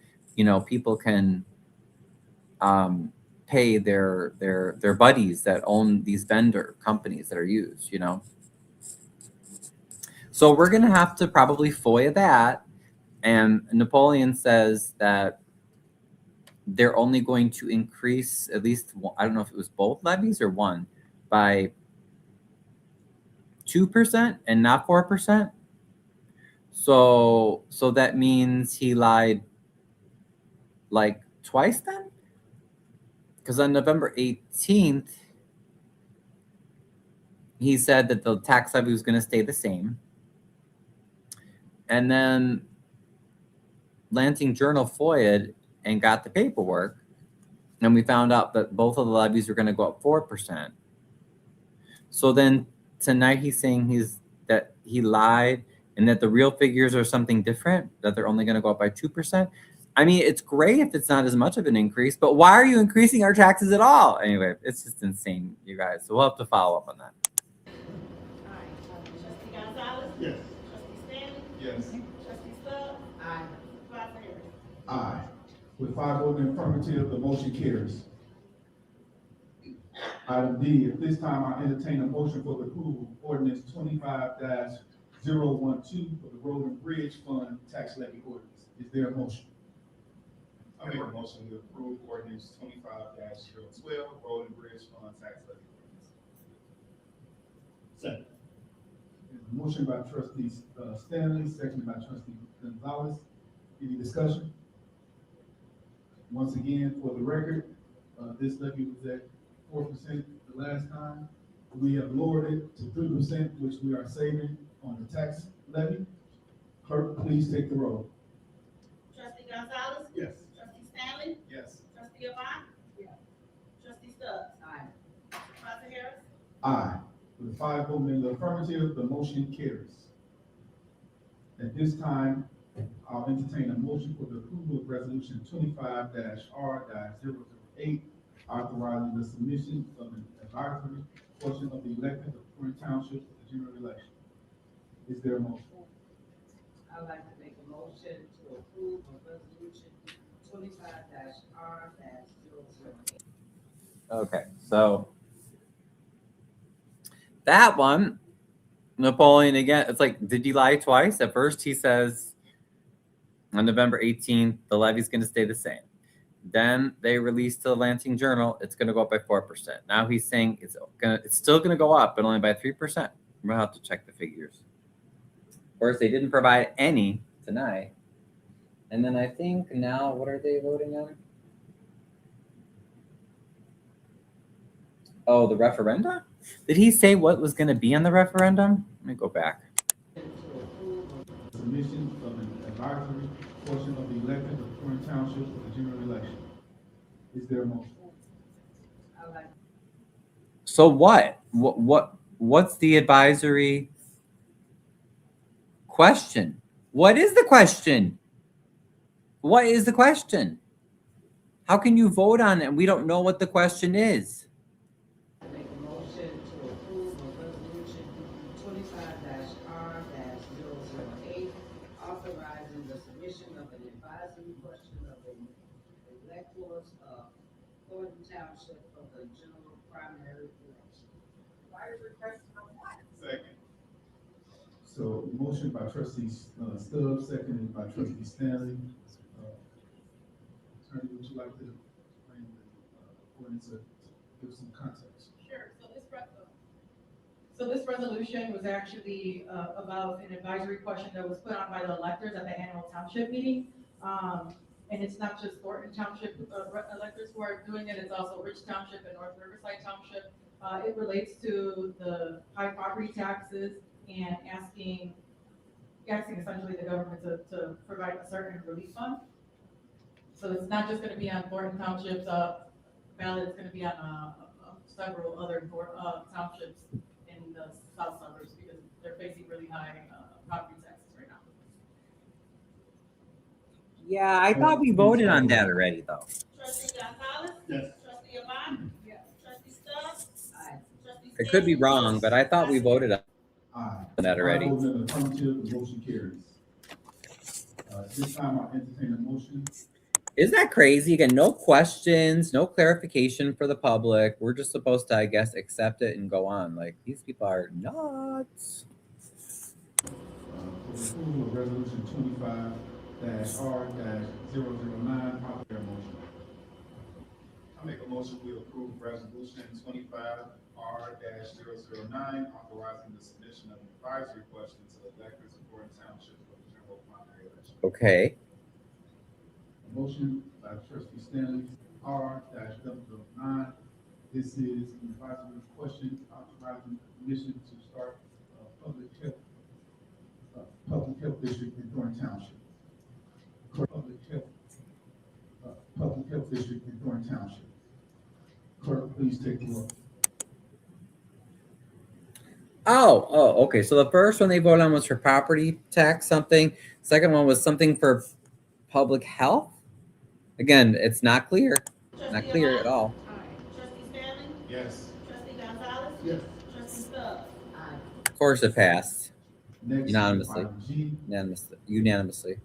people can pay their buddies that own these vendor companies that are used. So we're gonna have to probably FOIA that. And Napoleon says that they're only going to increase at least, I don't know if it was both levies or one, by 2% and not 4%. So that means he lied like twice then? Because on November 18th, he said that the tax levy was going to stay the same. And then Lansing Journal FOIA'd and got the paperwork, and we found out that both of the levies were going to go up 4%. So then tonight he's saying that he lied and that the real figures are something different, that they're only going to go up by 2%. I mean, it's great if it's not as much of an increase, but why are you increasing our taxes at all? Anyway, it's just insane, you guys. So we'll have to follow up on that. All right, trustee Gonzalez? Yes. Trustee Stanley? Yes. Trustee Stubbs? Aye. Supervisor Harris? Aye. With 5 votes in the affirmative, the motion carries. Item D, at this time, I entertain a motion for the approval of ordinance 25-012 for the Road and Bridge Fund tax levy ordinance. Is there a motion? I make a motion to approve ordinance 25-012, Road and Bridge Fund tax levy ordinance. Second. There's a motion by trustee Stanley, seconded by trustee Gonzalez. Any discussion? Once again, for the record, this levy was at 4% the last time. We have lowered it to 3%, which we are saving on the tax levy. Clerk, please take the roll. Trustee Gonzalez? Yes. Trustee Stanley? Yes. Trustee Avant? Yes. Trustee Stubbs? Aye. Supervisor Harris? Aye. With 5 votes in the affirmative, the motion carries. At this time, I'll entertain a motion for the approval of resolution 25-R-008, authorizing the submission of an advisory portion of the elected of Thornton Township for the general election. Is there a motion? I would like to make a motion to approve of resolution 25-R-008. Okay, so that one, Napoleon again, it's like, did he lie twice? At first he says on November 18th, the levy's going to stay the same. Then they released to the Lansing Journal, it's going to go up by 4%. Now he's saying it's still going to go up, but only by 3%. We're going to have to check the figures. Of course, they didn't provide any tonight. And then I think now, what are they voting on? Oh, the referenda? Did he say what was going to be on the referendum? Let me go back. To approve of Is there a motion? I would like, So what's the advisory question? What is the question? What is the question? How can you vote on it and we don't know what the question is? to make a motion to approve of resolution 25-R-008, authorizing the submission of an advisory question of the electors of Thornton Township for the general primary election. Advisory question on what? Second. So motion by trustee Stubbs, seconded by trustee Stanley. Attorney, would you like to explain the ordinance or give some context? Sure, so this resolution was actually, about an advisory question that was put on by the electors at the annual township meeting. And it's not just Thornton Township, electors who are doing it, it's also Rich Township and North Riverside Township. It relates to the high property taxes and asking essentially the government to provide a certain relief fund. So it's not just gonna be on Thornton Township's, ballot, it's gonna be on, several other, townships in the south suburbs because they're facing really high, property taxes right now. Yeah, I thought we voted on that already though. Trustee Gonzalez? Yes. Trustee Avant? Yes. Trustee Stubbs? Aye. Trustee I could be Stanley? wrong, but I thought we voted on Aye. that already. Five votes in the affirmative, the motion carries. This time I'll entertain a motion. Isn't that crazy? Again, no questions, no clarification for the public. We're just supposed to, I guess, accept it and go on. Like, these people are nuts. For the approval of resolution 25-R-009, I'll hear a motion. I make a motion, we approve resolution 25-R-009, authorizing the submission of an advisory question to the electors of Thornton Township for the general primary election. Okay. A motion by trustee Stanley, R-009. This is an advisory question authorizing the commission to start a public health district in Thornton Township. Public health district in Thornton Township. Clerk, please take the roll. Oh, okay. So the first one they voted on was for property tax something. Second one was something for public health. Again, it's not clear. Not Trustee clear Avant? at all. Trustee Stanley? Yes. Trustee Gonzalez? Yes. Trustee Stubbs? Aye. Of course it passed. Next, Unanimously. item G. Unanimously.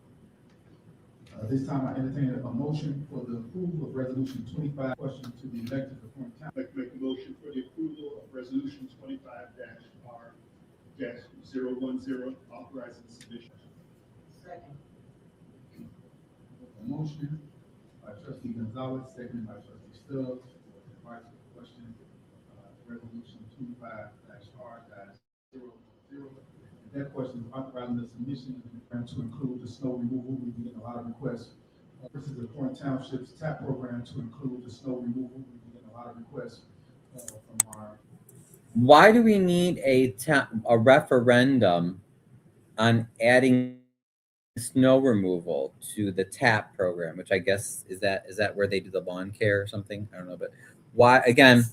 This time I entertain a motion for the approval of resolution 25, question to the electors of Thornton Township. Make a motion for the approval of resolution 25-R-010, authorizing the submission. Second. A motion by trustee Gonzalez, seconded by trustee Stubbs, for the advisory question, resolution 25-R-010. That question is authorizing the submission of the grant to include the snow removal. We've been getting a lot of requests. This is the Thornton Township's TAP program to include the snow removal. We've been getting a lot of requests from our. Why do we need a referendum on adding snow removal to the TAP program, which I guess is that where they do the lawn care or something? I don't know, but why? Again,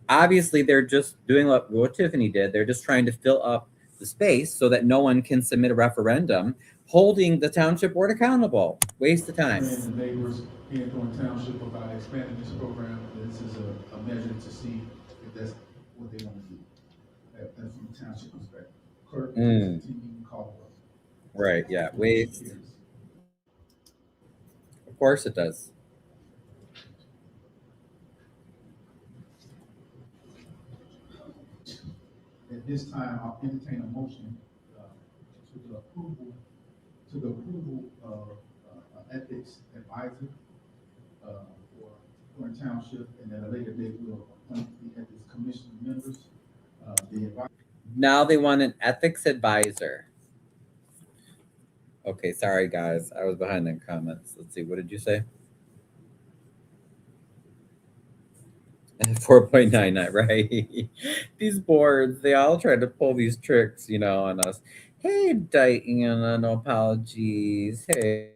obviously they're just doing what Tiffany did. They're just trying to fill up the space so that no one can submit a referendum, holding the township board accountable. Waste of time. And the neighbors here in Thornton Township about expanding this program. This is a measure to see if that's what they want to do. That's from the township perspective. Clerk, continue to call the roll. Right, yeah, waste. Of course it does. At this time, I'll entertain a motion to the approval of ethics advisor for Thornton Township, and at a later date, we'll appoint the ethics commission members. Now they want an ethics advisor. Okay, sorry guys, I was behind in comments. Let's see, what did you say? 4.99, right? These boards, they all try to pull these tricks, on us. Hey, Diana, no apologies. Hey.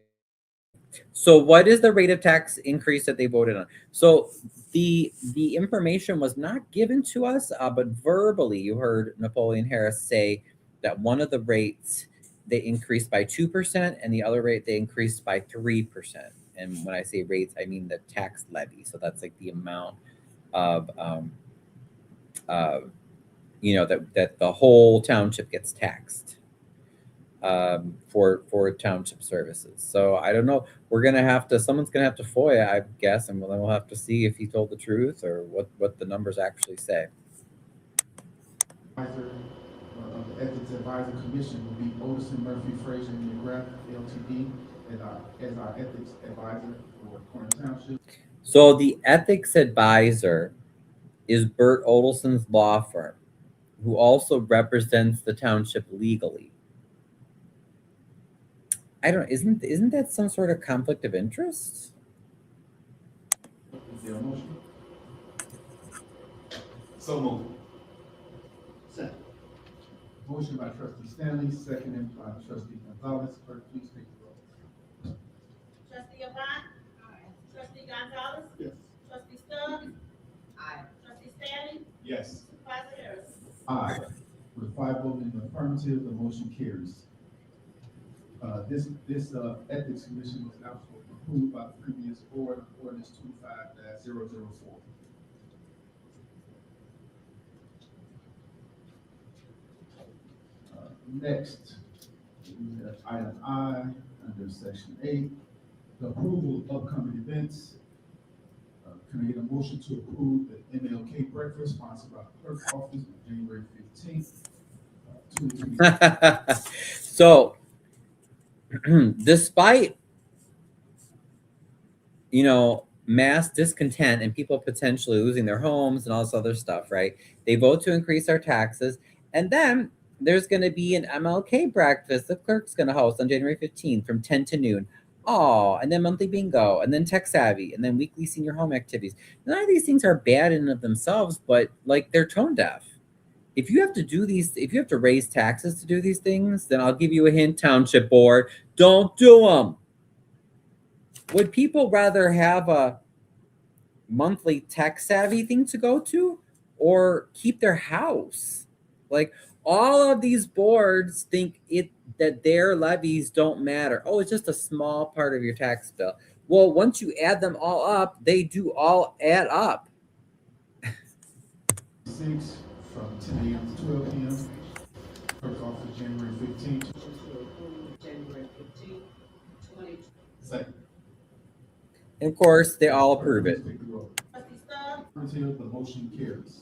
So what is the rate of tax increase that they voted on? So the information was not given to us, but verbally, you heard Napoleon Harris say that one of the rates they increased by 2%, and the other rate they increased by 3%. And when I say rates, I mean the tax levy. So that's like the amount of that the whole township gets taxed for township services. So I don't know. Someone's gonna have to FOIA, I guess, and then we'll have to see if he told the truth or what the numbers actually say. Advisor of the Ethics Advisor Commission will be Otis Murphy Fraser and McGrath LTD as our ethics advisor for Thornton Township. So the ethics advisor is Bert Odelson's law firm, who also represents the township legally. Isn't that some sort of conflict of interest? Is there a motion? So moved. Second. Motion by trustee Stanley, seconded by trustee Gonzalez. Clerk, please take the roll. Trustee Avant? Trustee Gonzalez? Yes. Trustee Stubbs? Aye. Trustee Stanley? Yes. Supervisor Harris? Aye. With 5 voting in the affirmative, the motion carries. This ethics commission was also approved by the previous board, ordinance 25-004. Next, we have item I under section 8, the approval of upcoming events. Can I get a motion to approve the MLK breakfast sponsored by the clerk's office on January 15th, 2020? So, despite mass discontent and people potentially losing their homes and all this other stuff, right? They vote to increase our taxes, and then there's going to be an MLK breakfast the clerk's going to host on January 15th from 10 to noon. Oh, and then monthly bingo, and then tech savvy, and then weekly senior home activities. None of these things are bad in and of themselves, but like they're tone deaf. If you have to raise taxes to do these things, then I'll give you a hint, Township Board, don't do them. Would people rather have a monthly tech savvy thing to go to or keep their house? Like, all of these boards think that their levies don't matter. Oh, it's just a small part of your tax bill. Well, once you add them all up, they do all add up. 6 from 10 a.m. to 12 p.m. Clerk's office, January 15th. Motion to approve January 15th, 2020. Second. And of course, they all approve it. Take the roll. Trustee Stubbs? Affirmative, the motion carries.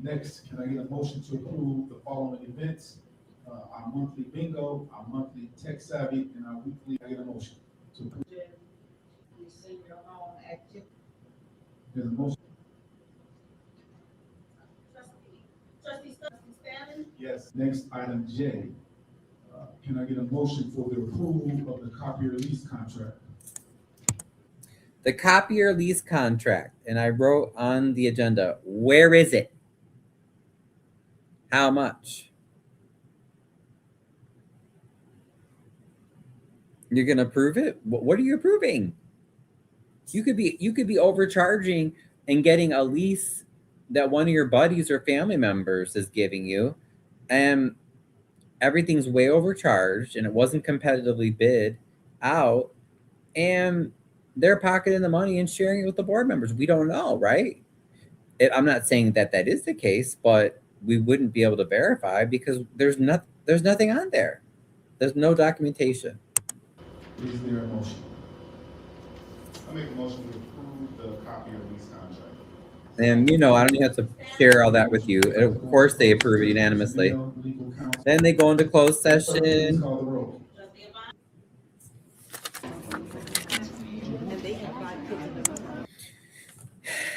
Next, can I get a motion to approve the following events? Our monthly bingo, our monthly tech savvy, and our weekly, I get a motion to approve. We senior home activity. There's a motion. Trustee Stubbs? Trustee Stanley? Yes. Next, item J. Can I get a motion for the approval of the copier lease contract? The copier lease contract, and I wrote on the agenda, where is it? How much? You're gonna approve it? What are you approving? You could be overcharging and getting a lease that one of your buddies or family members is giving you, and everything's way overcharged and it wasn't competitively bid out, and they're pocketing the money and sharing it with the board members. We don't know, right? I'm not saying that is the case, but we wouldn't be able to verify because there's nothing on there. There's no documentation. Is there a motion? I make a motion to approve the copy of lease contract. And I don't even have to share all that with you. And of course, they approve it unanimously. Legal counsel. Then they go into closed Please session. call the roll. Trustee Avant?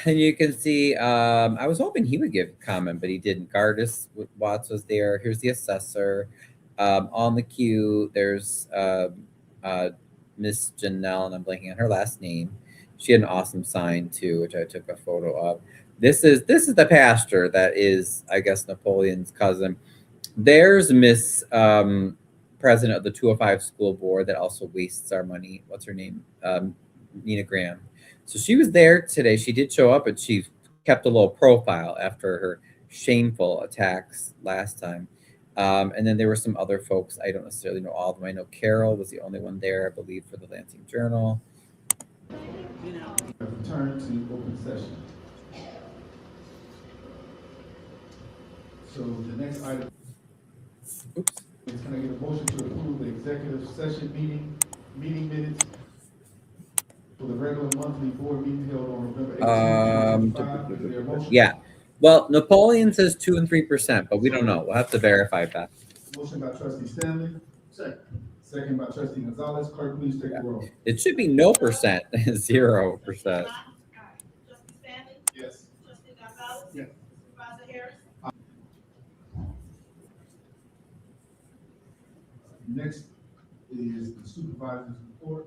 And you can see, I was hoping he would give comment, but he didn't. Gardis Watts was there. Here's the assessor. On the queue, there's Miss Janelle, and I'm blanking on her last name. She had an awesome sign too, which I took a photo of. This is the pastor that is, I guess, Napoleon's cousin. There's Miss president of the 205 school board that also wastes our money. What's her name? Nina Graham. So she was there today. She did show up, and she kept a low profile after her shameful attacks last time. And then there were some other folks. I don't necessarily know all of them. I know Carol was the only one there, I believe, for the Lansing Journal. Return to open session. So the next item is, can I get a motion to approve the executive session meeting minutes for the regular monthly board meeting held on November 18th, 2025? Is there a motion? Yeah. Well, Napoleon says 2 and 3%, but we don't know. We'll have to verify that. Motion by trustee Stanley. Second. Second by trustee Gonzalez. Clerk, please take the roll. It should be no percent, 0%. Trustee Stanley? Yes. Trustee Gonzalez? Yes. Supervisor Harris? Next is the supervisor's report.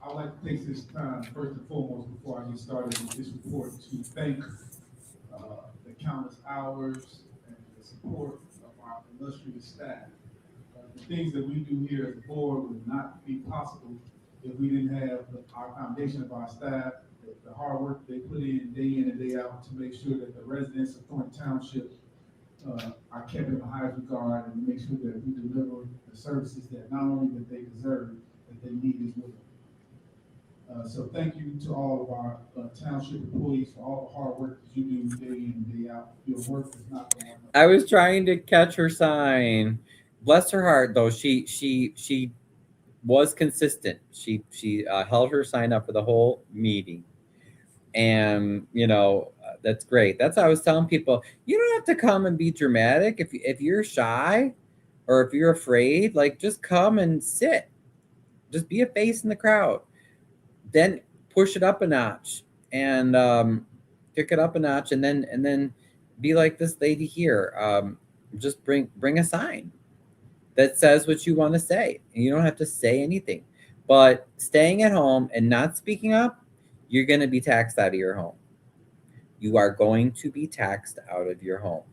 I would like to take this time, first and foremost, before I get started with this report, to thank the countless hours and the support of our illustrious staff. The things that we do here as a board would not be possible if we didn't have our foundation of our staff, the hard work they put in and day out to make sure that the residents of Thornton Township are kept in the highest regard, and make sure that we deliver the services that not only that they deserve, that they need as well. So thank you to all of our township employees for all the hard work that you do day in and day out. Your work is not going on. I was trying to catch her sign. Bless her heart, though. She was consistent. She held her sign up for the whole meeting, and that's great. That's how I was telling people. You don't have to come and be dramatic if you're shy, or if you're afraid. Like, just come and sit. Just be a face in the crowd. Then push it up a notch and pick it up a notch, and then be like this lady here. Just bring a sign that says what you want to say. And you don't have to say anything, but staying at home and not speaking up, you're going to be taxed out of your home. You are going to be taxed out of your home.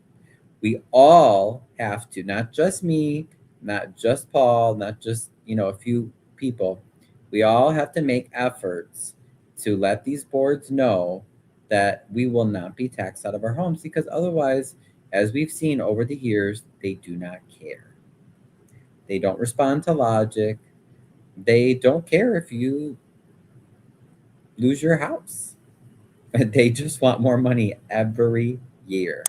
We all have to, not just me, not just Paul, not just a few people. We all have to make efforts to let these boards know that we will not be taxed out of our homes, because otherwise, as we've seen over the years, they do not care. They don't respond to logic. They don't care if you lose your house. They just want more money every year.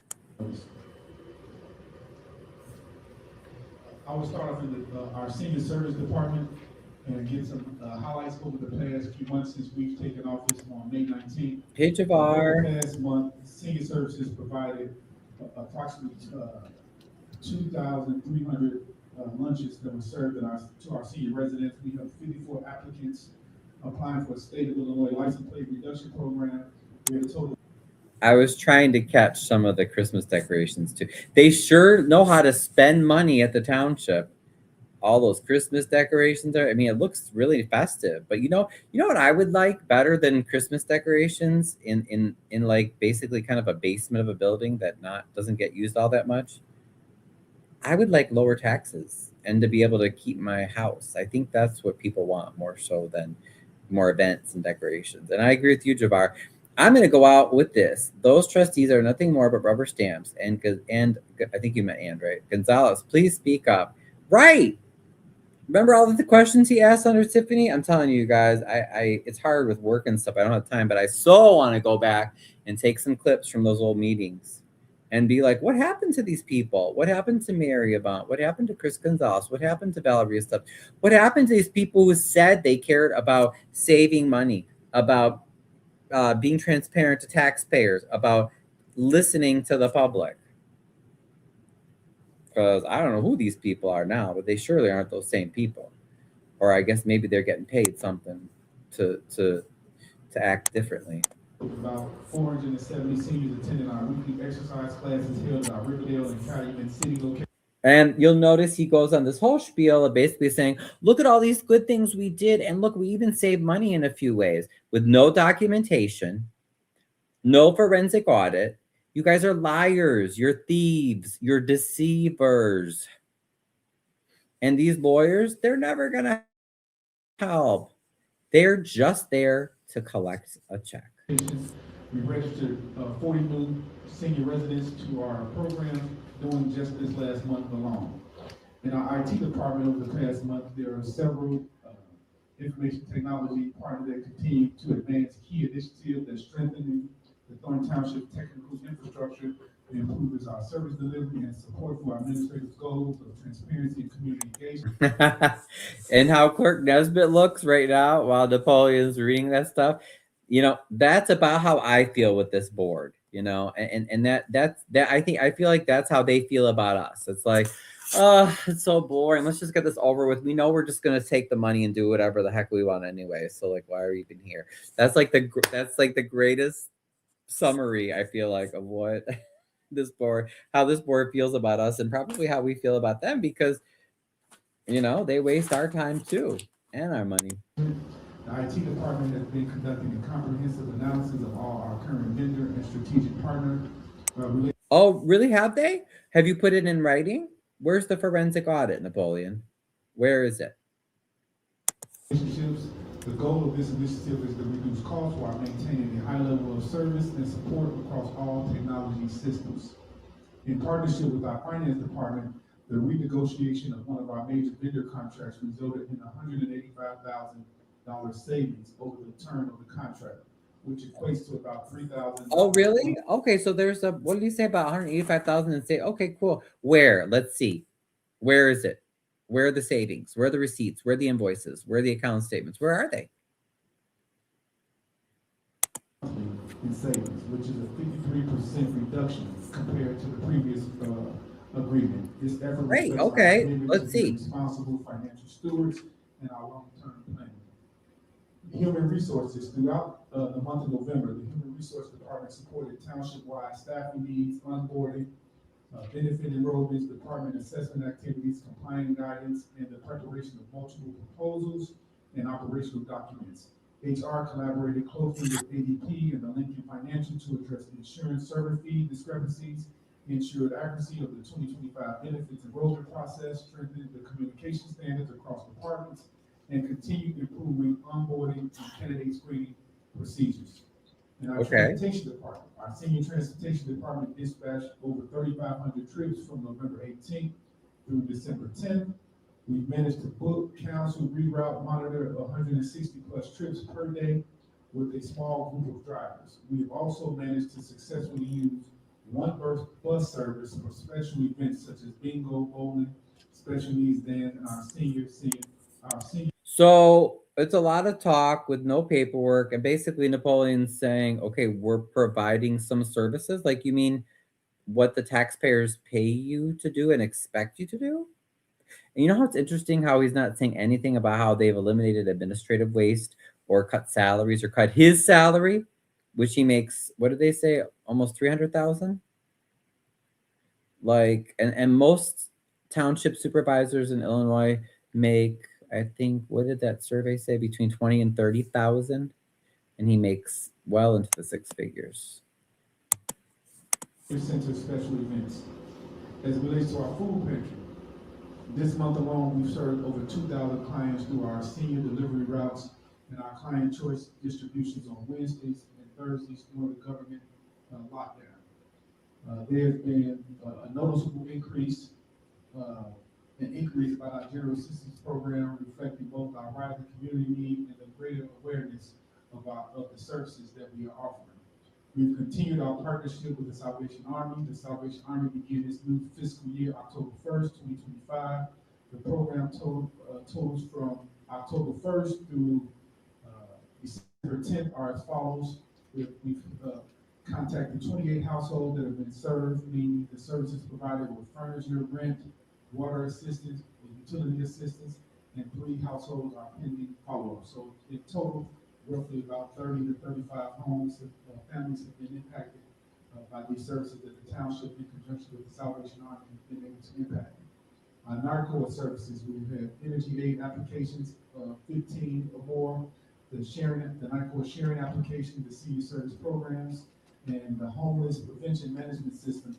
I will start off in our senior service department and get some highlights over the past few months since we've taken office on May 19th. Hey, Javar. Over the past month, senior services provided approximately 2,300 lunches that were served to our senior residents. We have 54 applicants applying for a state of Illinois license plate reduction program. We have a total. I was trying to catch some of the Christmas decorations too. They sure know how to spend money at the township. All those Christmas decorations are, it looks really festive. But you know what I would like better than Christmas decorations in like basically kind of a basement of a building that doesn't get used all that much? I would like lower taxes and to be able to keep my house. I think that's what people want more so than more events and decorations. And I agree with you, Javar. I'm going to go out with this. Those trustees are nothing more but rubber stamps. And I think you meant and, right? Gonzalez, please speak up. Right. Remember all of the questions he asked under Tiffany? I'm telling you guys, I it's hard with work and stuff. I don't have time, but I so want to go back and take some clips from those old meetings and be like, what happened to these people? What happened to Mary Avant? What happened to Chris Gonzalez? What happened to Valeria stuff? What happened to these people who said they cared about saving money, about being transparent to taxpayers, about listening to the public? Because I don't know who these people are now, but they surely aren't those same people. Or I guess maybe they're getting paid something to act differently. About 470 seniors attending our weekly exercise classes held at our Riverdale and Calumet City location. And you'll notice he goes on this whole spiel of basically saying, look at all these good things we did. And look, we even saved money in a few ways with no documentation, no forensic audit. You guys are liars. You're thieves. You're deceivers. And these lawyers, they're never going to help. They're just there to collect a check. We registered 40 new senior residents to our program during just this last month alone. In our IT department over the past month, there are several information technology partners that continue to advance key initiatives that strengthen the Thornton Township technical infrastructure and improves our service delivery and support for our administrative goals of transparency and community engagement. And how Clerk Nesbitt looks right now while Napoleon's reading that stuff, you know, that's about how I feel with this board, you know, and that's I feel like that's how they feel about us. It's like, oh, it's so boring. Let's just get this over with. We know we're just gonna take the money and do whatever the heck we want anyway. So like, why are we even here? That's like the greatest summary I feel like of what how this board feels about us, and probably how we feel about them, because you know they waste our time too and our money. The IT department has been conducting a comprehensive analysis of all our current vendor and strategic partner Oh, really? Have they? Have you put it in writing? Where's the forensic audit, Napoleon? Where is it? relationships. The goal of this initiative is to reduce costs while maintaining a high level of service and support across all technology systems. In partnership with our finance department, the renegotiation of one of our major vendor contracts resulted in $185,000 savings over the term of the contract, which equates to about $3,000. Oh, really? Okay, so there's a, what did you say about 185,000 and say, okay, cool. Where? Let's see. Where is it? Where are the savings? Where are the receipts? Where are the invoices? Where are the account statements? Where are they? In savings, which is a 53% reduction compared to the previous agreement. This effort Great. reflects our Okay, commitment let's to see. be responsible financial stewards and our long-term planning. Human resources. Throughout the month of November, the Human Resource Department supported township-wide staffing needs, onboarding, benefit enrollments, department assessment activities, compliance guidance, and the preparation of multiple proposals and operational documents. HR collaborated closely with ADP and the Lincoln Financial to address insurance server fee discrepancies, ensured accuracy of the 2025 benefits enrollment process, strengthened the communication standards across departments, and continued improving onboarding and candidate screening procedures. In our transportation department, our senior transportation department dispatched over 3,500 trips from November 18th through December 10th. We've managed to book, counsel, reroute, monitor 160 plus trips per day with a small group of drivers. We have also managed to successfully use one bus service for special events such as bingo, bowling, special needs day, and our senior. So it's a lot of talk with no paperwork, and basically Napoleon's saying, okay, we're providing some services. Like, you mean what the taxpayers pay you to do and expect you to do? And you know how it's interesting how he's not saying anything about how they've eliminated administrative waste or cut salaries or cut his salary, which he makes, what did they say, almost 300,000? Like, and most township supervisors in Illinois make, I think, what did that survey say, between 20 and 30,000, and he makes well into the six figures. Center special events. As it relates to our food pantry, this month alone, we've served over 2,000 clients through our senior delivery routes and our client choice distributions on Wednesdays and Thursdays during the government lockdown. There's been a noticeable increase by our general assistance program, reflecting both our rising community need and the greater awareness of the services that we are offering. We've continued our partnership with the Salvation Army. The Salvation Army began its new fiscal year October 1st, 2025. The program totals from October 1st through December 10th are as follows. We've contacted 28 households that have been served, meaning the services provided with furniture, rent, water assistance, utility assistance, and 3 households are pending follow-up. So in total, roughly about 30 to 35 homes, families have been impacted by these services that the township, in conjunction with the Salvation Army, have been able to impact. Narco services, we have energy aid applications, 15 or more, the NICOR sharing application, the senior service programs, and the homeless prevention management system.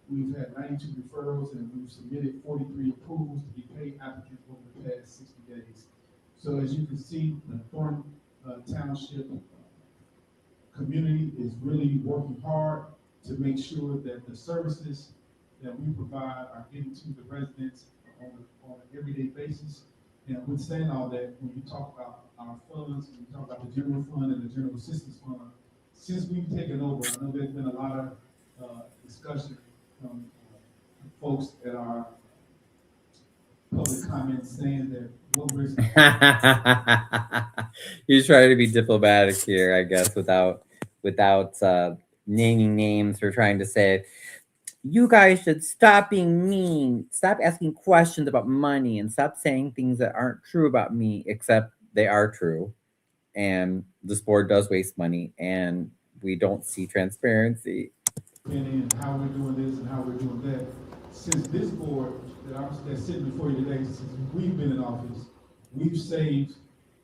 We've had 92 referrals and we've submitted 43 approvals to be paid applicants over the past 60 days. So as you can see, the Thornton Township community is really working hard to make sure that the services that we provide are getting to the residents on an everyday basis. And with saying all that, when you talk about our funds, when you talk about the general fund and the general assistance fund, since we've taken over, I know there's been a lot of discussion from folks at our public comments saying that what we're You're trying to be diplomatic here, I guess, without naming names. We're trying to say, you guys should stop being mean, stop asking questions about money, and stop saying things that aren't true about me, except they are true. And this board does waste money, and we don't see transparency. And how we're doing this and how we're doing that. Since this board that's sitting before you today, since we've been in office, we've saved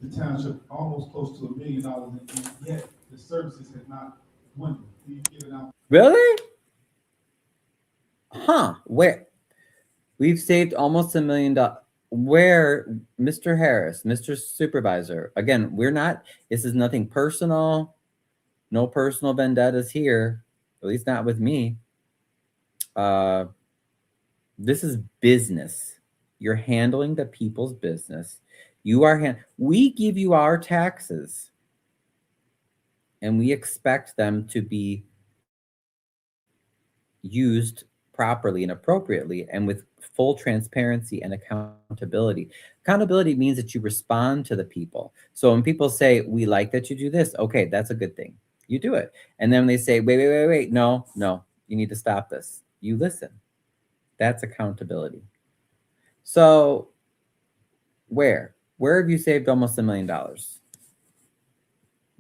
the township almost close to $1 million, and yet the services have not dwindled. We've given out. Really? Huh? Where? We've saved almost $1 million. Where, Mr. Harris, Mr. Supervisor? Again, we're not. This is nothing personal. No personal vendettas here. At least not with me. This is business. You're handling the people's business. We give you our taxes, and we expect them to be used properly and appropriately and with full transparency and accountability. Accountability means that you respond to the people. So when people say, we like that you do this, okay, that's a good thing. You do it. And then they say, wait, no, you need to stop this. You listen. That's accountability. So where have you saved almost $1 million?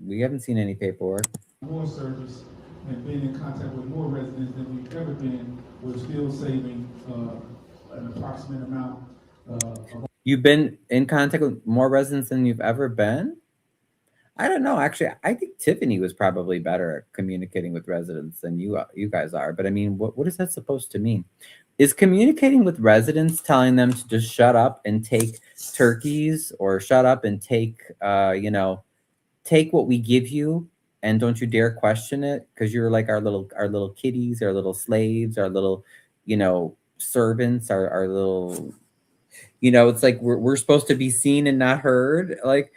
We haven't seen any paperwork. More service and being in contact with more residents than we've ever been. We're still saving an approximate amount. You've been in contact with more residents than you've ever been? I don't know. Actually, I think Tiffany was probably better at communicating with residents than you guys are. But I mean, what is that supposed to mean? Is communicating with residents telling them to just shut up and take turkeys, or shut up and take, take what we give you and don't you dare question it, because you're like our little kitties, our little slaves, our little, servants, our little, it's like we're supposed to be seen and not heard. Like,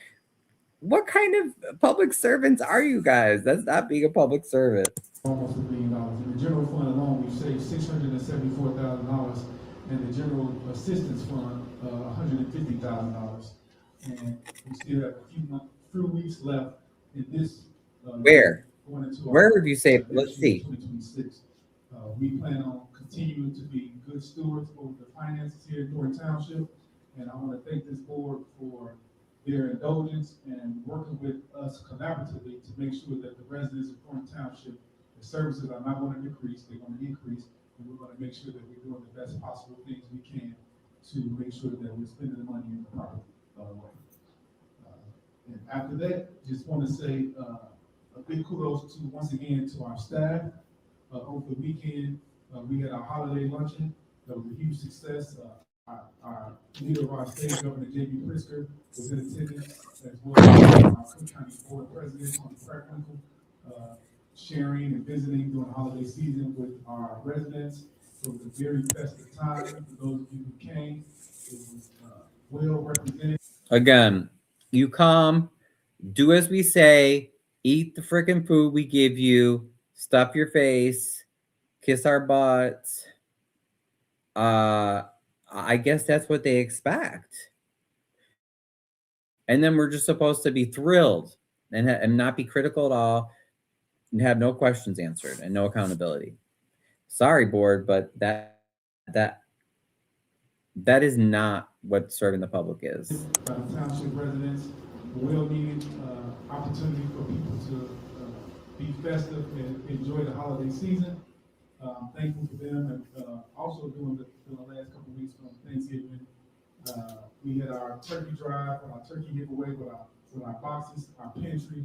what kind of public servants are you guys? That's not being a public servant. Almost $1 million. In the general fund alone, we've saved $674,000, and the general assistance fund, $150,000. And we still have few weeks left in this. Where have you saved? Let's see. 2026. We plan on continuing to be good stewards over the finances here in Thornton Township, and I want to thank this board for their indulgence and working with us collaboratively to make sure that the residents of Thornton Township, the services are not going to decrease, they're going to increase, and we're going to make sure that we're doing the best possible things we can to make sure that we're spending the money in the proper way. And after that, just want to say a big kudos once again to our staff. Over the weekend, we had our holiday luncheon. That was a huge success. Our leader of our state, Governor J.B. Pritzker, was in attendance, as well as our Cook County Board President, Tony Crackwinkle, sharing and visiting during the holiday season with our residents. So it was a very festive time for those of you who came. It was well represented. Again, you come, do as we say, eat the freaking food we give you, stuff your face, kiss our butts. I guess that's what they expect. And then we're just supposed to be thrilled and not be critical at all and have no questions answered and no accountability. Sorry, board, but that is not what serving the public is. Township residents, well-needed opportunity for people to be festive and enjoy the holiday season. Thankful for them, and also during the last couple of weeks from Thanksgiving, we had our turkey drive, our turkey giveaway with our boxes, our pantry.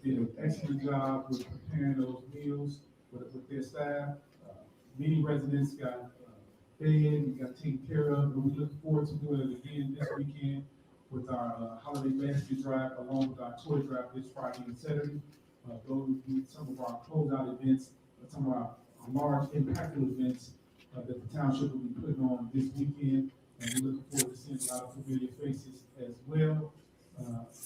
did an excellent job with preparing those meals with their staff. Many residents got fed and got taken care of, and we look forward to doing it again this weekend with our holiday basket drive along with our toy drive this Friday and Saturday. Those will be some of our closeout events, some of our large impactful events that the township will be putting on this weekend. And we look forward to seeing a lot of familiar faces as well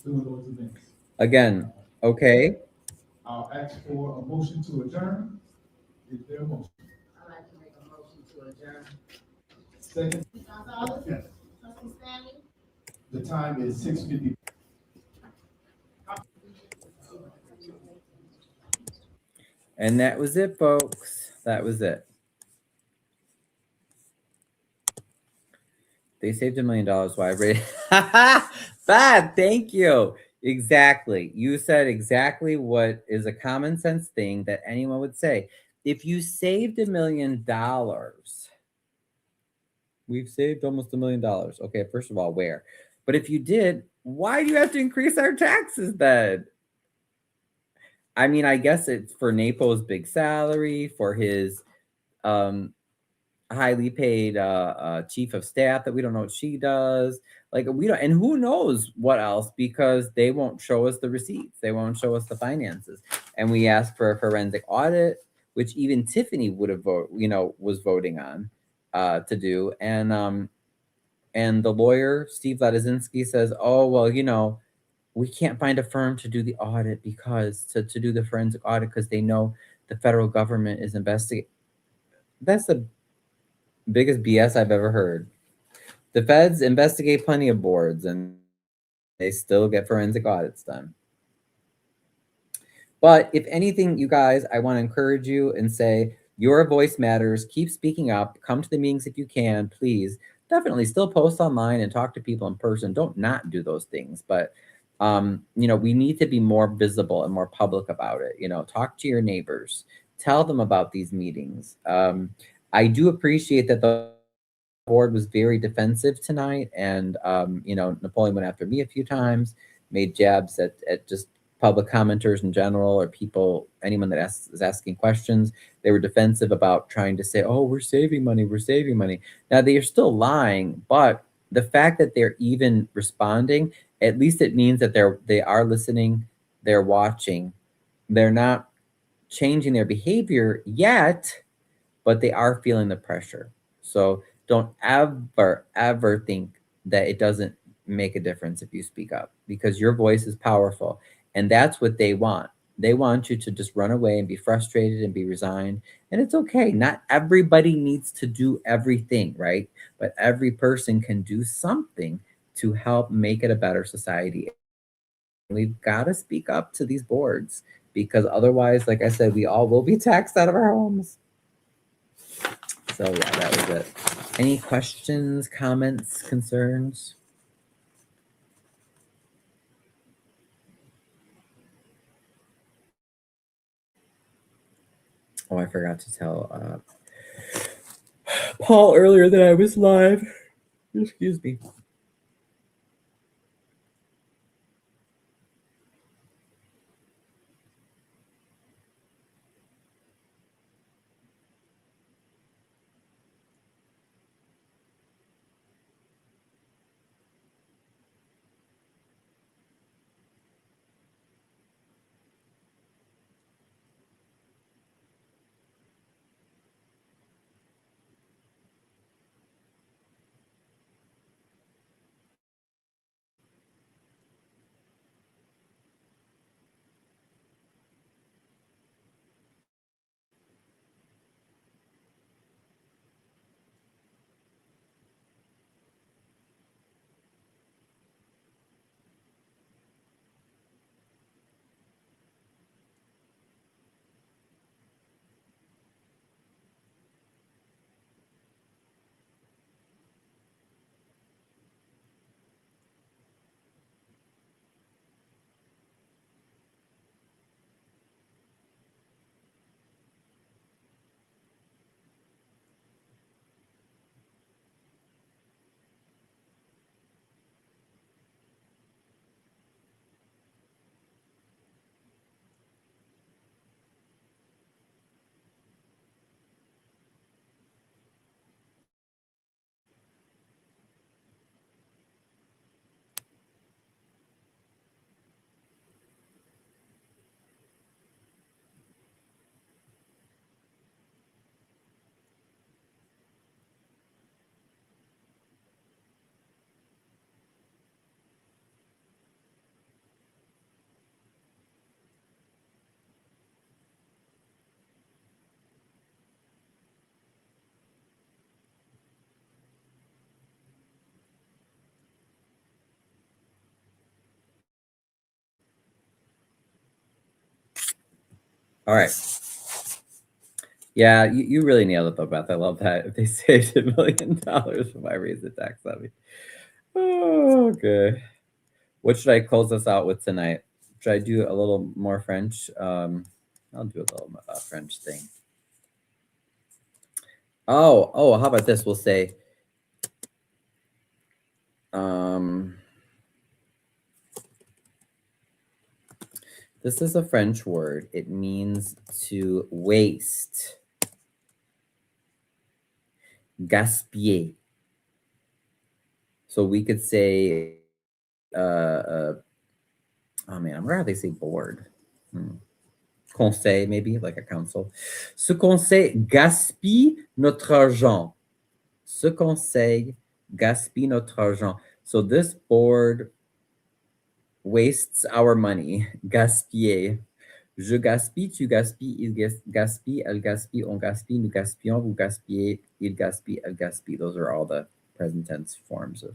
doing those events. Again, okay. I'll ask for a motion to adjourn. Is there a motion? I'd like to make a motion to adjourn. Second, Gonzalez? Yes. Trustee Stanley? the time is 6:50. And that was it, folks. That was it. They saved $1 million. Why I rated? Bad. Thank you. Exactly. You said exactly what is a common sense thing that anyone would say. If you saved $1 million, we've saved almost $1 million. Okay, first of all, where? But if you did, why do you have to increase our taxes then? I mean, I guess it's for Napo's big salary, for his highly paid chief of staff that we don't know what she does. Like we don't, and who knows what else, because they won't show us the receipts, they won't show us the finances. And we asked for a forensic audit, which even Tiffany would have was voting on to do. And the lawyer Steve Ladizinski says, oh well, we can't find a firm to do the audit because to do the forensic audit because they know the federal government is investigating. That's the biggest BS I've ever heard. The feds investigate plenty of boards and they still get forensic audits done. But if anything, you guys, I want to encourage you and say your voice matters. Keep speaking up. Come to the meetings if you can, please. Definitely still post online and talk to people in person. Don't not do those things. But we need to be more visible and more public about it. Talk to your neighbors, tell them about these meetings. I do appreciate that the board was very defensive tonight, and Napoleon went after me a few times, made jabs at just public commenters in general, or anyone that is asking questions. They were defensive about trying to say, oh, we're saving money. Now they are still lying, but the fact that they're even responding, at least it means that they are listening, they're watching, they're not changing their behavior yet, but they are feeling the pressure. So don't ever think that it doesn't make a difference if you speak up, because your voice is powerful, and that's what they want. They want you to just run away and be frustrated and be resigned. And it's okay. Not everybody needs to do everything, right? But every person can do something to help make it a better society. We've got to speak up to these boards, because otherwise, like I said, we all will be taxed out of our homes. So yeah, that was it. Any questions, comments, concerns? Oh, I forgot to tell Paul earlier that I was live. Excuse me. All right. Yeah, you really nailed it though, Beth. I love that. If they saved $1 million from my raise the tax levy. Oh, okay. What should I close us out with tonight? Should I do a little more French? I'll do a little French thing. Oh, how about this? We'll say, this is a French word. It means to waste. Gaspiller. So we could say, oh man, I wonder how they say board. Conseil, maybe, like a council. Ce conseil gaspille notre argent. Ce conseil gaspille notre argent. So this board wastes our money. Gaspiller. Je gaspille, tu gaspilles, il gaspille, elle gaspille, on gaspille, nous gaspillons, vous gaspillez, il gaspille, elle gaspille. Those are all the present tense forms of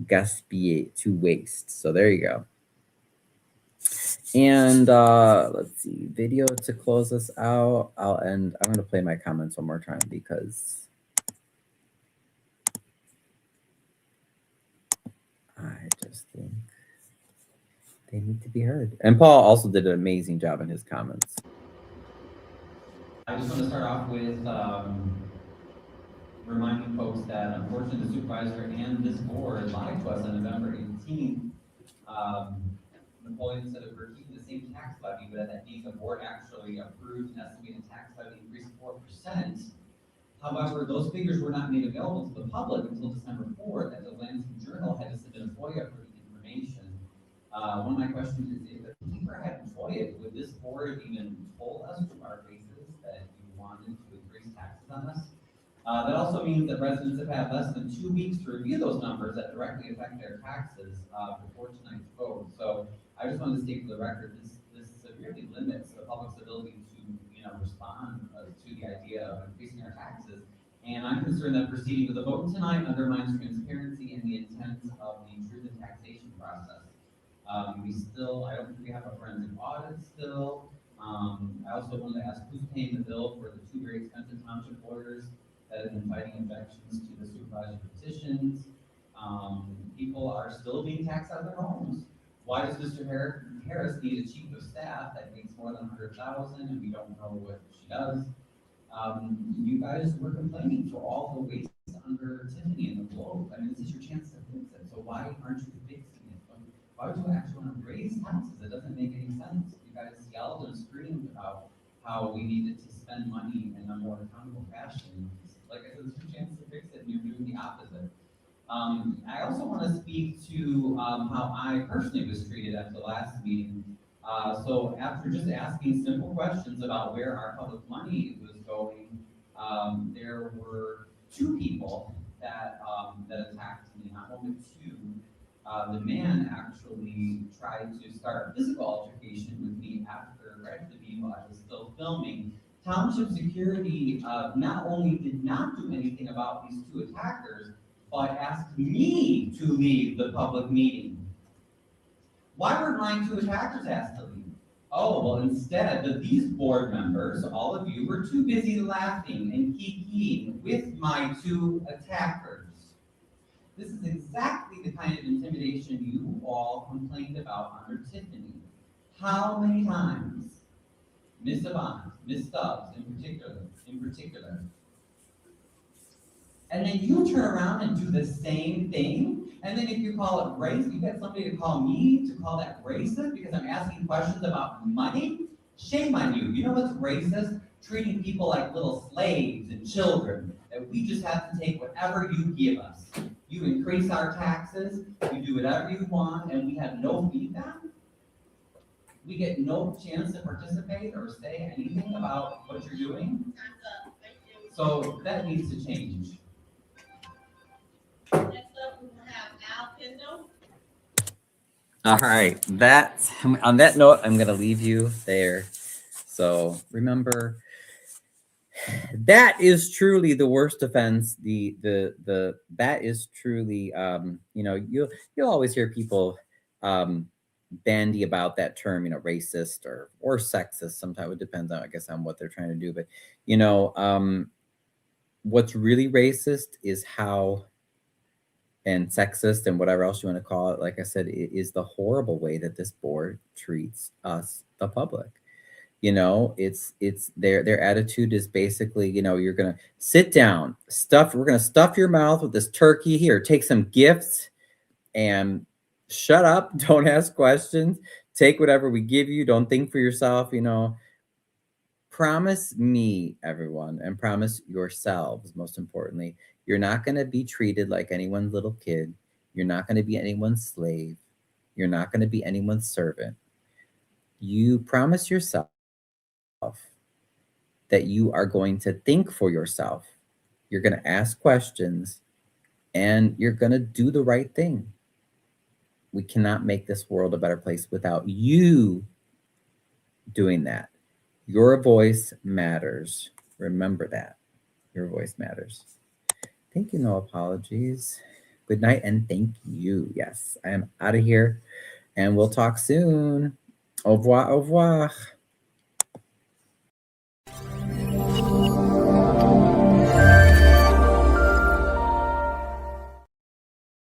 gaspiller, to waste. So there you go. And let's see, video to close us out. I'll end. I'm going to play my comments one more time because I just think they need to be heard. And Paul also did an amazing job in his comments. I just want to start off with reminding folks that unfortunately the supervisor and this board lied to us on November 18th. Napoleon said that we're keeping the same tax levy, but at that meeting the board actually approved an estimated tax levy increase of 4%. However, those figures were not made available to the public until December 4th, as the Lansing Journal had to submit a FOIA for the information. One of my questions is, if the paper had FOIA, would this board have even told us to our faces that you wanted to increase taxes on us? That also means that residents have had less than 2 weeks to review those numbers that directly affect their taxes before tonight's vote. So I just wanted to state for the record, this severely limits the public's ability to respond to the idea of increasing our taxes. And I'm concerned that proceeding with the vote tonight undermines transparency and the intent of the truth in taxation process. I don't think we have a forensic audit still. I also wanted to ask, who's paying the bill for the 2 very expensive township lawyers that have been fighting objections to the supervisor petitions? People are still being taxed out of their homes. Why does Mr. Harris need a chief of staff that makes more than $100,000 and we don't know what she does? You guys were complaining for all the waste under Tiffany in the globe. I mean, this is your chance to fix it. So why aren't you fixing it? Why would you actually want to raise taxes? It doesn't make any sense. You guys yelled and screamed about how we needed to spend money in a more accountable fashion. Like I said, this is your chance to fix it, and you're doing the opposite. I also want to speak to how I personally was treated at the last meeting. So after just asking simple questions about where our public money was going, there were 2 people that attacked me, not only 2. The man actually tried to start a physical altercation with me right after the meeting while I was still filming. Township security not only did not do anything about these 2 attackers, but asked me to leave the public meeting. Why were my 2 attackers asked to leave? Oh, well, instead, these board members, all of you, were too busy laughing and kikiing with my 2 attackers. This is exactly the kind of intimidation you all complained about under Tiffany. How many times? Miss Avant, Miss Stubbs in particular. And then you turn around and do the same thing. And then if you call it race, you get somebody to call me to call that racist because I'm asking questions about money? Shame on you. You know what's racist? Treating people like little slaves and children, that we just have to take whatever you give us. You increase our taxes, you do whatever you want, and we have no feedback? We get no chance to participate or say anything about what you're doing? So that needs to change. Next up, we will have Al Kendall. All right. On that note, I'm going to leave you there. So remember, that is truly the worst offense. That is truly, you'll always hear people bandy about that term, racist or sexist. Sometimes it depends on, I guess, on what they're trying to do. But what's really racist is how, and sexist and whatever else you want to call it, like I said, it is the horrible way that this board treats us, the public. It's their attitude is basically, you're gonna sit down, we're gonna stuff your mouth with this turkey here, take some gifts, and shut up, don't ask questions, take whatever we give you, don't think for yourself. Promise me, everyone, and promise yourselves, most importantly, you're not going to be treated like anyone's little kid. You're not going to be anyone's slave. You're not going to be anyone's servant. You promise yourself that you are going to think for yourself. You're going to ask questions, and you're going to do the right thing. We cannot make this world a better place without you doing that. Your voice matters. Remember that. Your voice matters. Thank you. No apologies. Good night and thank you. Yes, I am out of here, and we'll talk soon. Au revoir. Au revoir.